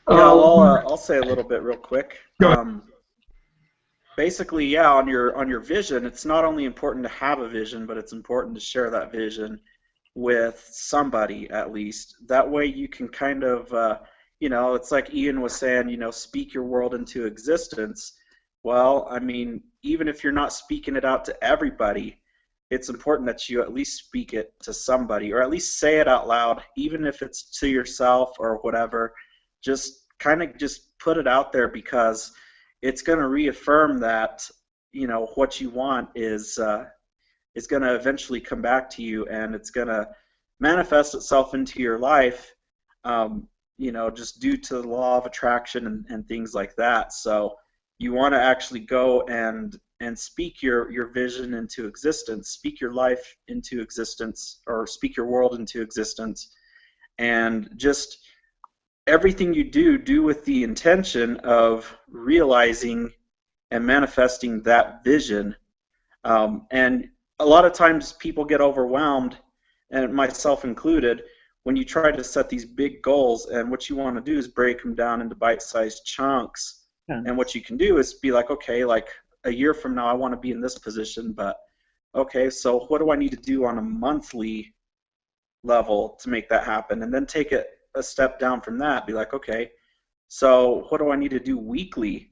Yeah, I'll say a little bit real quick. Basically, yeah, on your vision, it's not only important to have a vision, but it's important to share that vision with somebody at least. That way you can kind of, it's like Ian was saying, speak your world into existence. Well, I mean, even if you're not speaking it out to everybody, it's important that you at least speak it to somebody, or at least say it out loud, even if it's to yourself or whatever. Just kind of just put it out there, because it's going to reaffirm that what you want is going to eventually come back to you, and it's going to manifest itself into your life, just due to the law of attraction and things like that. So you want to actually go and speak your vision into existence, speak your life into existence, or speak your world into existence, and just everything you do with the intention of realizing and manifesting that vision. And a lot of times people get overwhelmed, and myself included, when you try to set these big goals, and what you want to do is break them down into bite-sized chunks. Yeah. And what you can do is be like, okay, like a year from now I want to be in this position, but okay, so what do I need to do on a monthly level to make that happen? And then take it a step down from that, be like, okay, so what do I need to do weekly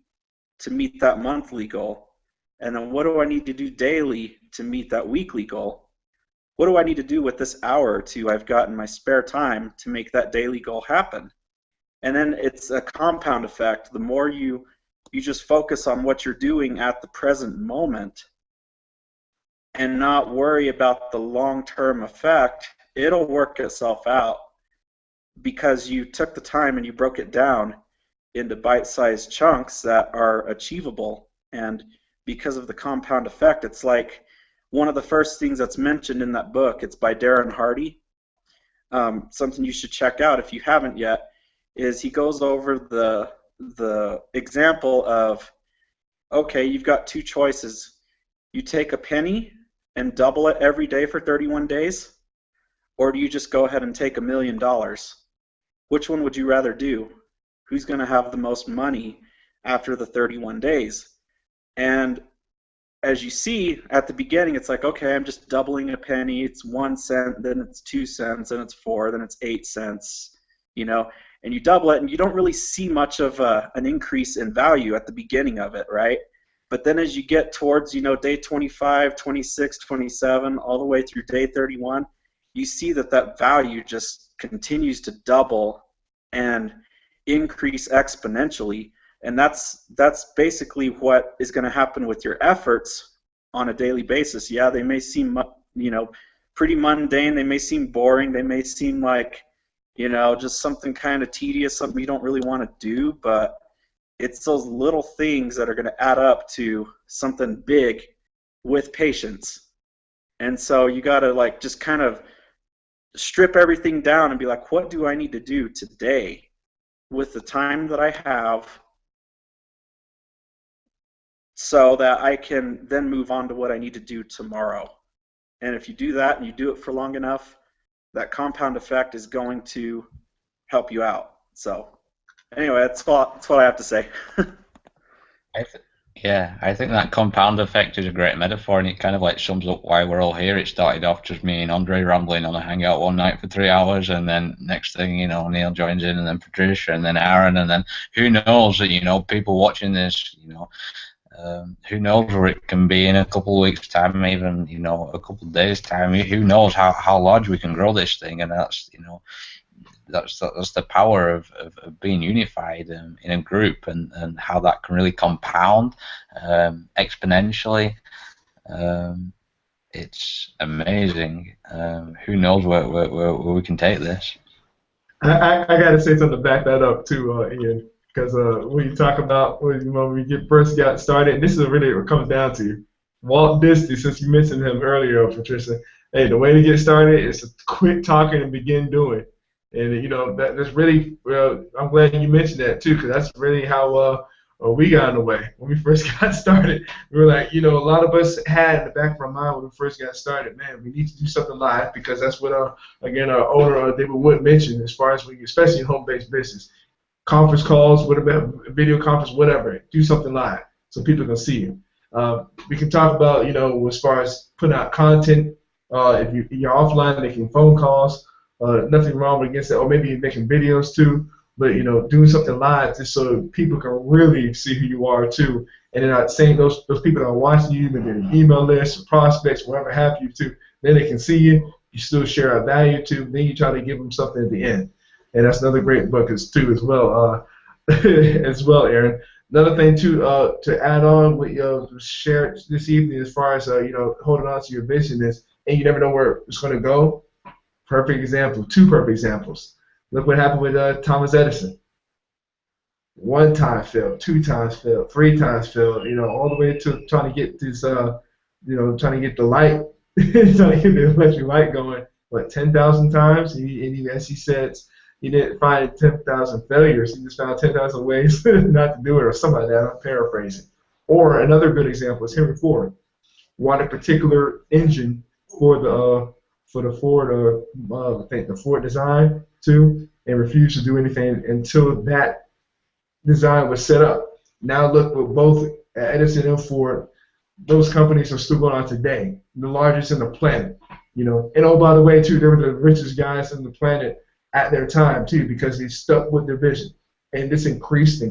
to meet that monthly goal? And then what do I need to do daily to meet that weekly goal? What do I need to do with this hour or two I've got in my spare time to make that daily goal happen? And then it's a compound effect. The more you just focus on what you're doing at the present moment and not worry about the long-term effect, it'll work itself out, because you took the time and you broke it down into bite-sized chunks that are achievable. And because of the compound effect, it's like one of the first things that's mentioned in that book. It's by Darren Hardy. Something you should check out if you haven't yet is he goes over the example of, okay, you've got two choices. You take a penny and double it every day for 31 days, or do you just go ahead and take $1 million? Which one would you rather do? who's going to have the most money after the 31 days. And as you see at the beginning, it's like, okay, I'm just doubling a penny. It's 1 cent, then it's 2 cents, then it's 4, then it's 8 cents, you know, and you double it, and you don't really see much of an increase in value at the beginning of it, right? But then as you get towards, you know, day 25, 26, 27, all the way through day 31, you see that that value just continues to double and increase exponentially. And that's basically what is going to happen with your efforts on a daily basis. Yeah, they may seem, you know, pretty mundane. They may seem boring. They may seem like, you know, just something kind of tedious, something you don't really want to do. But it's those little things that are going to add up to something big with patience. And so you got to like just kind of strip everything down and be like, what do I need to do today with the time that I have, so that I can then move on to what I need to do tomorrow. And if you do that and you do it for long enough, that compound effect is going to help you out. So anyway, that's what I have to say. I think that compound effect is a great metaphor, and it kind of like sums up why we're all here. It started off just me and Andre rambling on a hangout one night for 3 hours, and then next thing, you know, Neil joins in, and then Patricia, and then Aaron, and then who knows, that, you know, people watching this, you know, who knows where it can be in a couple of weeks' time, even, you know, a couple of days' time. Who knows how large we can grow this thing, and that's, you know, that's the power of being unified in a group, and how that can really compound exponentially. It's amazing. Who knows where we can take this? I got to say something to back that up too, Ian, because when you talk about when we first got started, and this is really what it comes down to. Walt Disney, since you mentioned him earlier, Patricia, hey, the way to get started is to quit talking and begin doing. And, you know, that's really, well, I'm glad you mentioned that too, because that's really how we got in the way. When we first got started, we were like, you know, a lot of us had in the back of our mind when we first got started, man, we need to do something live, because that's what, our owner, David Wood, mentioned, as far as especially in home-based business. Conference calls, whatever, video conference, whatever, do something live so people can see you. We can talk about, you know, as far as putting out content, if you're offline, making phone calls. Nothing wrong against that, or maybe making videos too, but, you know, doing something live just so people can really see who you are too, and they're not saying those people that are watching you, maybe an email list or prospects, whatever have you too, then they can see you, you still share a value too, then you try to give them something at the end, and that's another great book too as well, Aaron. Another thing too, to add on what you shared this evening, as far as you know, holding on to your vision is, and you never know where it's going to go. Perfect example, 2 perfect examples. Look what happened with Thomas Edison. 1 time failed, 2 times failed, 3 times failed, you know, all the way to trying to get this, you know, trying to get the light, trying to get the electric light going, what, 10,000 times? And as he said, he didn't find 10,000 failures, he just found 10,000 ways not to do it, or something like that, I'm paraphrasing. Or another good example is Henry Ford. Wanted a particular engine for the Ford, I think the Ford design too, and refused to do anything until that design was set up. Now look, with both Edison and Ford, those companies are still going on today, the largest in the planet, you know. And oh, by the way too, they were the richest guys on the planet at their time too, because they stuck with their vision, and this increased, and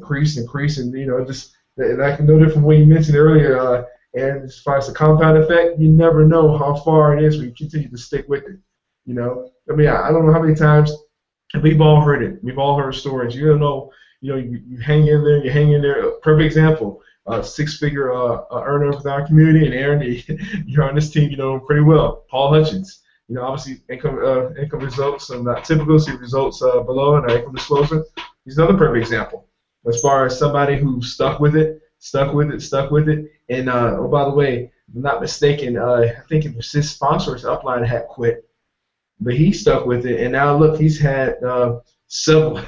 you know, just like no different way you mentioned earlier. And as far as the compound effect, you never know how far it is when you continue to stick with it. You know, I mean, I don't know how many times we've all heard it. We've all heard stories. You don't know, you know, you hang in there, you hang in there. Perfect example, 6-figure earner with our community, and Aaron, you're on this team, you know, pretty well. Paul Hutchins, you know, obviously income results, and not typical, see results below in our income disclosure. He's another perfect example as far as somebody who stuck with it. And oh, by the way, if I'm not mistaken, I think it was his sponsor, his upline, had quit, but he stuck with it, and now look, he's had several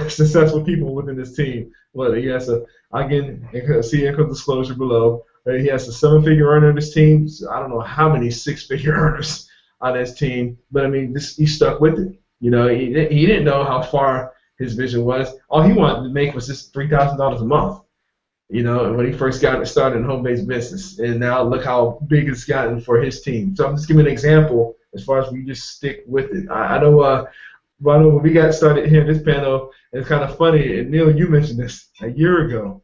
successful people within his team. Well, he has see income disclosure below. He has a 7-figure earner on his team. So I don't know how many 6-figure earners on his team, but I mean, he stuck with it. You know, he didn't know how far his vision was. All he wanted to make was just $3,000 a month. When he first got started in home-based business, and now look how big it's gotten for his team. So I'm just giving an example as far as we just stick with it. I know when we got started here in this panel, it's kind of funny, and Neil, you mentioned this a year ago.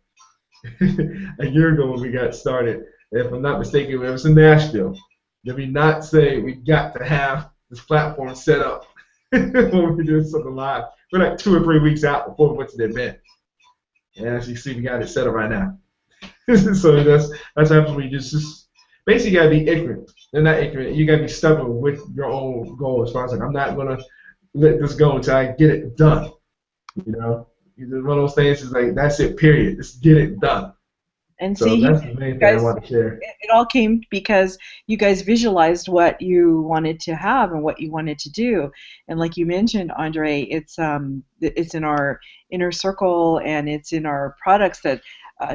A year ago when we got started, if I'm not mistaken, it was in Nashville. Did we not say we got to have this platform set up when we're doing something live? We're like 2 or 3 weeks out before we went to the event. And as you see, we got it set up right now. So that's happens when you just basically gotta be ignorant. They're not ignorant. You gotta be stubborn with your own goal as far as like, I'm not gonna let this go until I get it done. One of those things is like, that's it, period. Just get it done. And So see, that's the main thing I want to share. it all came because you guys visualized what you wanted to have and what you wanted to do. And like you mentioned, Andre, it's in our inner circle, and it's in our products that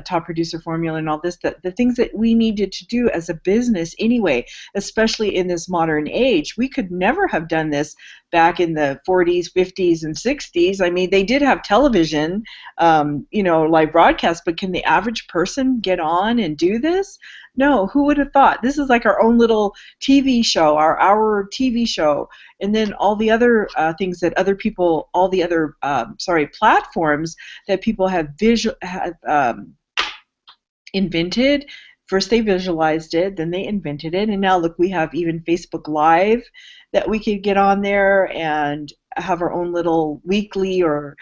Top Producer Formula and all this, the things that we needed to do as a business anyway, especially in this modern age. We could never have done this back in the 40s, 50s, and 60s. I mean, they did have television, live broadcast, but can the average person get on and do this? No, who would have thought? This is like our own little TV show, our TV show, and then all the other things that other people, all the other, platforms that people have invented. First they visualized it, then they invented it, and now look, we have even Facebook Live that we could get on there and have our own little weekly or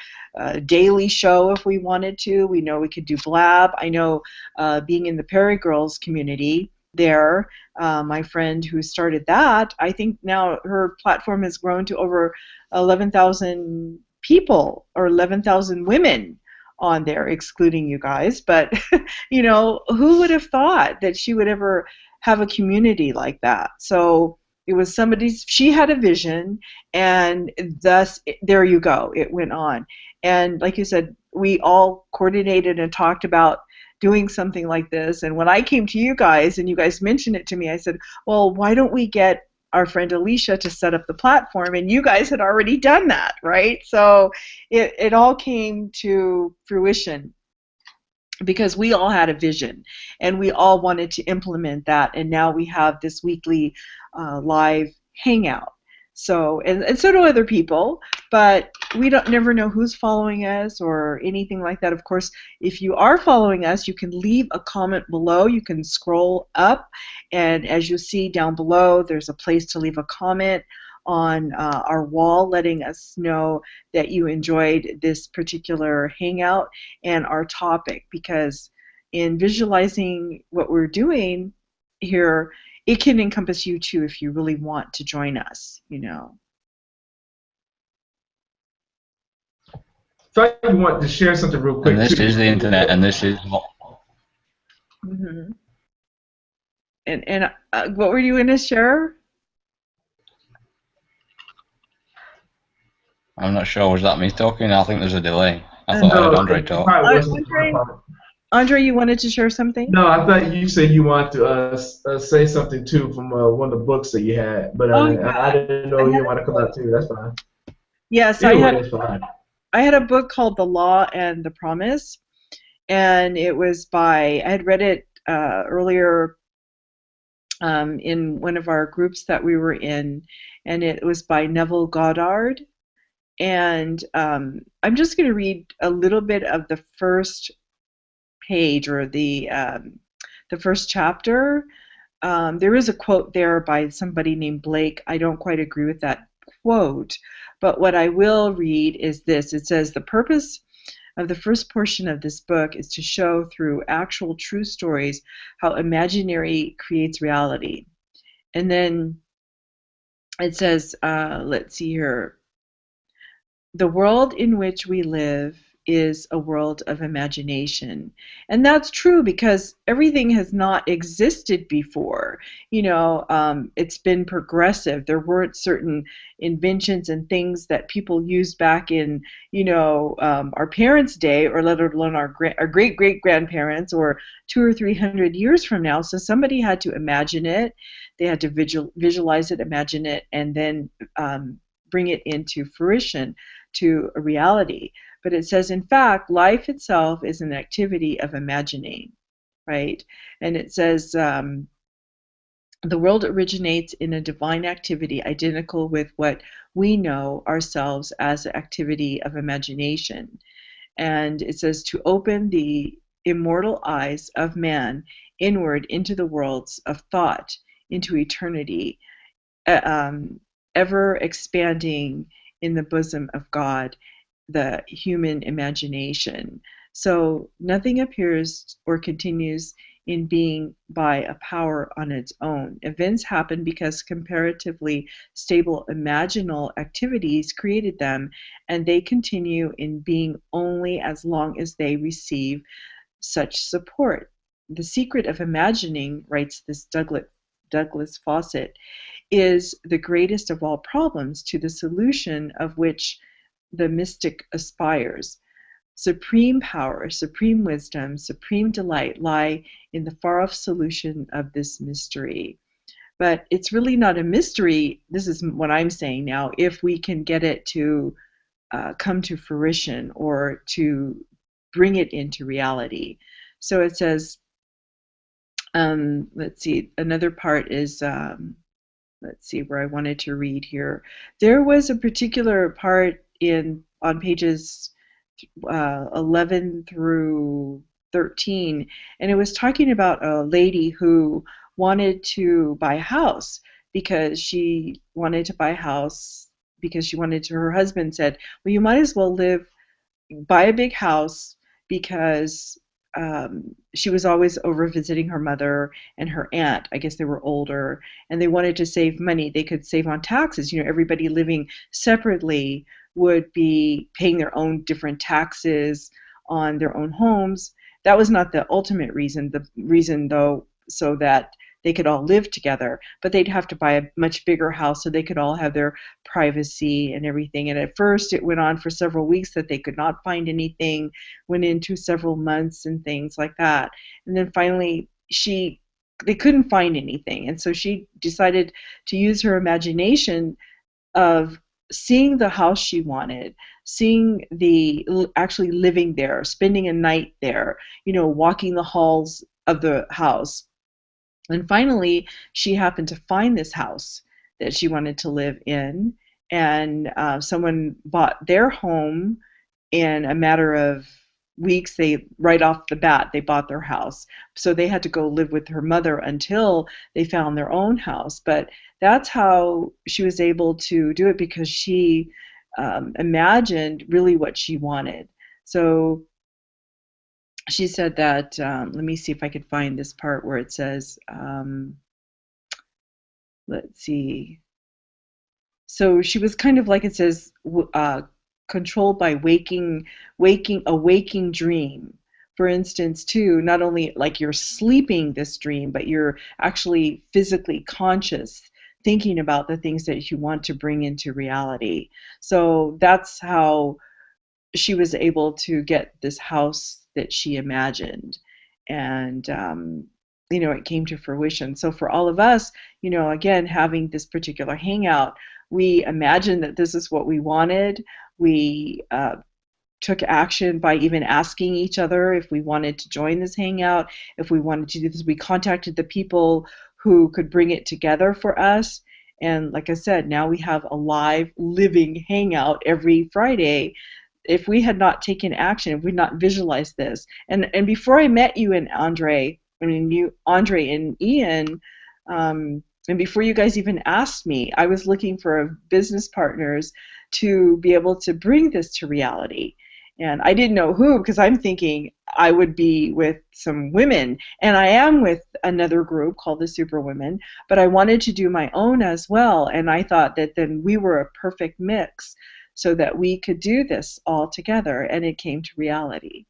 daily show if we wanted to. We know we could do Blab. I know being in the Perry Girls community there, my friend who started that, I think now her platform has grown to over 11,000 people or 11,000 women on there, excluding you guys. But who would have thought that she would ever have a community like that? So it was she had a vision, and thus there you go, it went on. And like you said, we all coordinated and talked about doing something like this. And when I came to you guys and you guys mentioned it to me, I said, well, why don't we get our friend Alicia to set up the platform? And you guys had already done that, right? So it all came to fruition because we all had a vision and we all wanted to implement that, and now we have this weekly live hangout. So and so do other people, but we never know who's following us or anything like that. Of course, if you are following us, you can leave a comment below. You can scroll up, and as you see down below, there's a place to leave a comment on our wall letting us know that you enjoyed this particular hangout and our topic, because in visualizing what we're doing here, it can encompass you too if you really want to join us, So I want to share something real quick. And this is the internet, and this is what. Mm-hmm. And what were you going to share? I'm not sure. Was that me talking? I think there's a delay. I thought I heard Andre talk. Andre, you wanted to share something? No, I thought you said you wanted to say something too from one of the books that you had, but I didn't know you want to come out too. That's fine. Yes, I had a book called The Law and the Promise, and it was I had read it earlier in one of our groups that we were in, and it was by Neville Goddard. And I'm just going to read a little bit of the first page, or the first chapter. There is a quote there by somebody named Blake. I don't quite agree with that quote, but what I will read is this. It says, the purpose of the first portion of this book is to show through actual true stories how imaginary creates reality. And then it says, let's see here, the world in which we live is a world of imagination. And that's true because everything has not existed before. It's been progressive. There weren't certain inventions and things that people used back in, our parents' day, or let alone our great-great-grandparents, or 200 or 300 years from now. So somebody had to imagine it. They had to visualize it, imagine it, and then bring it into fruition. to a reality. But it says, in fact, life itself is an activity of imagining, right? And it says, the world originates in a divine activity identical with what we know ourselves as an activity of imagination. And it says to open the immortal eyes of man inward into the worlds of thought, into eternity, ever expanding in the bosom of God, the human imagination. So nothing appears or continues in being by a power on its own. Events happen because comparatively stable imaginal activities created them, and they continue in being only as long as they receive such support. The secret of imagining, writes this Douglas Fawcett, is the greatest of all problems, to the solution of which the mystic aspires. Supreme power, supreme wisdom, supreme delight lie in the far-off solution of this mystery. But it's really not a mystery, this is what I'm saying now, if we can get it to come to fruition or to bring it into reality. So it says, let's see, another part is, let's see where I wanted to read here. There was a particular part on pages 11 through 13, and it was talking about a lady who wanted to buy a house because she wanted to buy a house because she wanted to, her husband said, well, you might as well buy a big house, because she was always over visiting her mother and her aunt. I guess they were older, and they wanted to save money. They could save on taxes. You know, everybody living separately would be paying their own different taxes on their own homes. That was not the ultimate reason. The reason, though, so that they could all live together, but they'd have to buy a much bigger house so they could all have their privacy and everything. And at first it went on for several weeks that they could not find anything, went into several months and things like that. And then finally they couldn't find anything. And so she decided to use her imagination of seeing the house she wanted, actually living there, spending a night there, walking the halls of the house. And finally, she happened to find this house that she wanted to live in, and someone bought their home in a matter of weeks. Right off the bat, they bought their house. So they had to go live with her mother until they found their own house. But that's how she was able to do it, because she imagined really what she wanted. So she said that, let me see if I could find this part where it says, let's see. So she was kind of like, it says, controlled by a waking dream. For instance, too, not only like you're sleeping this dream, but you're actually physically conscious, thinking about the things that you want to bring into reality. So that's how she was able to get this house that she imagined, and it came to fruition. So for all of us, again, having this particular hangout, we imagined that this is what we wanted. We took action by even asking each other if we wanted to join this hangout, if we wanted to do this. We contacted the people who could bring it together for us. And like I said, now we have a live, living hangout every Friday. If we had not taken action, if we'd not visualized this, and before I met you and Andre and Ian, and before you guys even asked me, I was looking for business partners to be able to bring this to reality. And I didn't know who, because I'm thinking I would be with some women, and I am with another group called the Superwomen, but I wanted to do my own as well, and I thought that then we were a perfect mix so that we could do this all together, and it came to reality.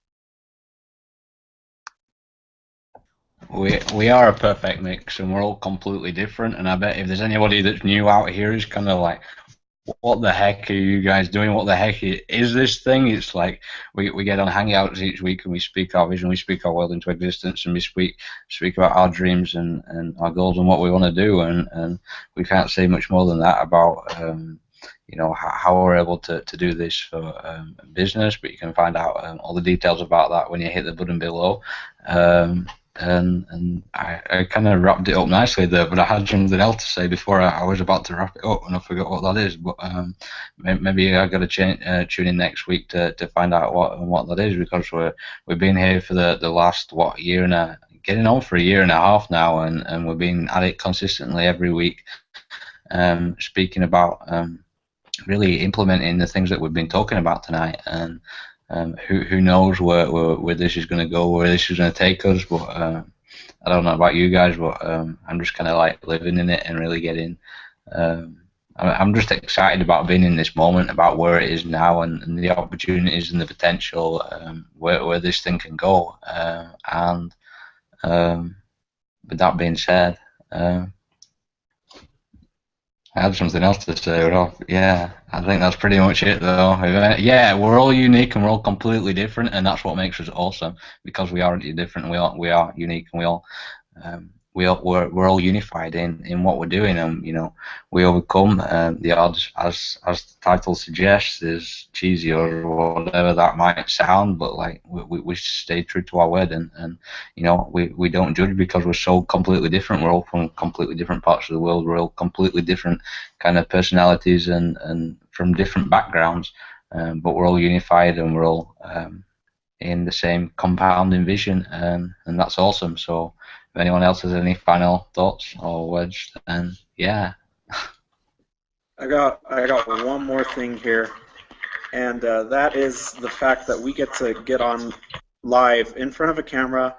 We are a perfect mix, and we're all completely different. And I bet if there's anybody that's new out here who's kind of like, what the heck are you guys doing? What the heck is this thing? It's like we get on hangouts each week and we speak our vision, we speak our world into existence, and we speak about our dreams and our goals and what we want to do. And we can't say much more than that about you know, how we're able to do this for business. But you can find out all the details about that when you hit the button below. And I kind of wrapped it up nicely there, but I had something else to say before I was about to wrap it up, and I forgot what that is. But maybe I got to tune in next week to find out what that is, because we've been here for the last getting on for a year and a half now, and we've been at it consistently every week, speaking about really implementing the things that we've been talking about tonight. And who knows where this is going to go, where this is going to take us. But I don't know about you guys, but I'm just kind of like living in it and really getting. I'm just excited about being in this moment, about where it is now, and the opportunities and the potential, where this thing can go. And with that being said, I had something else to say, but yeah, I think that's pretty much it, though. Yeah, we're all unique and we're all completely different, and that's what makes us awesome, because we are different. We are unique, and we're all unified in what we're doing, and you know, we overcome the odds, as the title suggests, is cheesy or whatever that might sound, but like we stay true to our word, and you know, we don't judge, because we're so completely different. We're all from completely different parts of the world. We're all completely different kind of personalities and from different backgrounds, but we're all unified, and we're all in the same compounding vision, and that's awesome. So if anyone else has any final thoughts or words, then yeah. I got one more thing here, and that is the fact that we get to get on live in front of a camera,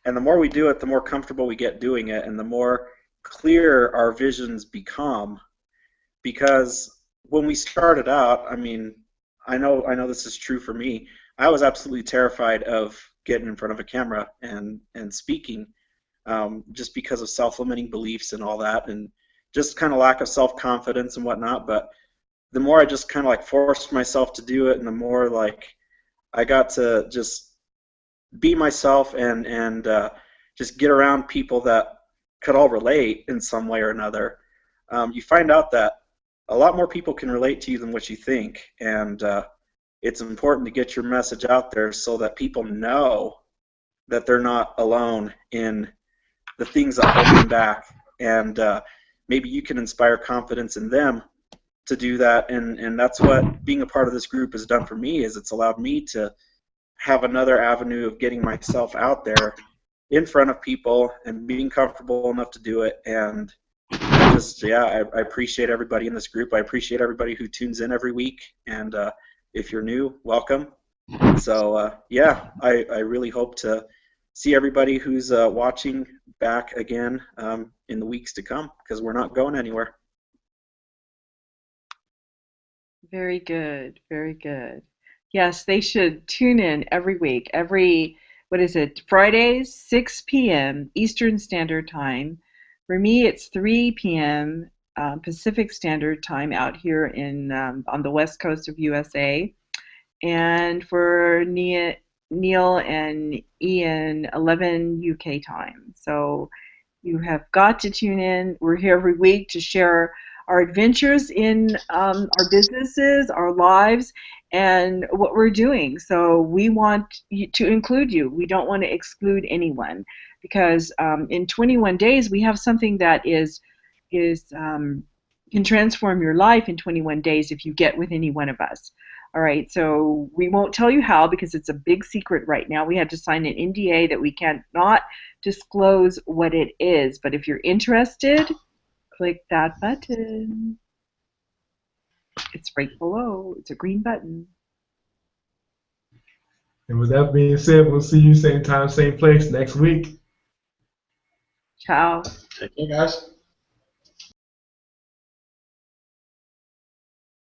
and the more we do it, the more comfortable we get doing it, and the more clear our visions become. Because when we started out, I mean, I know this is true for me. I was absolutely terrified of getting in front of a camera and speaking. Just because of self-limiting beliefs and all that, and just kind of lack of self-confidence and whatnot. But the more I just kind of like forced myself to do it, and the more like I got to just be myself and just get around people that could all relate in some way or another, you find out that a lot more people can relate to you than what you think. And it's important to get your message out there so that people know that they're not alone in the things that hold them back, and maybe you can inspire confidence in them to do that. And that's what being a part of this group has done for me, is it's allowed me to have another avenue of getting myself out there in front of people and being comfortable enough to do it. And I appreciate everybody in this group. I appreciate everybody who tunes in every week, and if you're new, welcome. So yeah, I really hope to see everybody who's watching back again in the weeks to come, because we're not going anywhere. Very good, very good. Yes, they should tune in every week. What is it, Fridays, 6 p.m. Eastern Standard Time. For me, it's 3 p.m. Pacific Standard Time out here on the west coast of USA. And for Neil and Ian, 11 UK time. So you have got to tune in. We're here every week to share our adventures in our businesses, our lives, and what we're doing. So we want to include you. We don't want to exclude anyone, because in 21 days we have something that can transform your life in 21 days if you get with any one of us. All right, so we won't tell you how, because it's a big secret right now. We had to sign an NDA that we cannot disclose what it is. But if you're interested, click that button. It's right below. It's a green button. And with that being said, we'll see you same time, same place next week. Ciao. Take care, guys.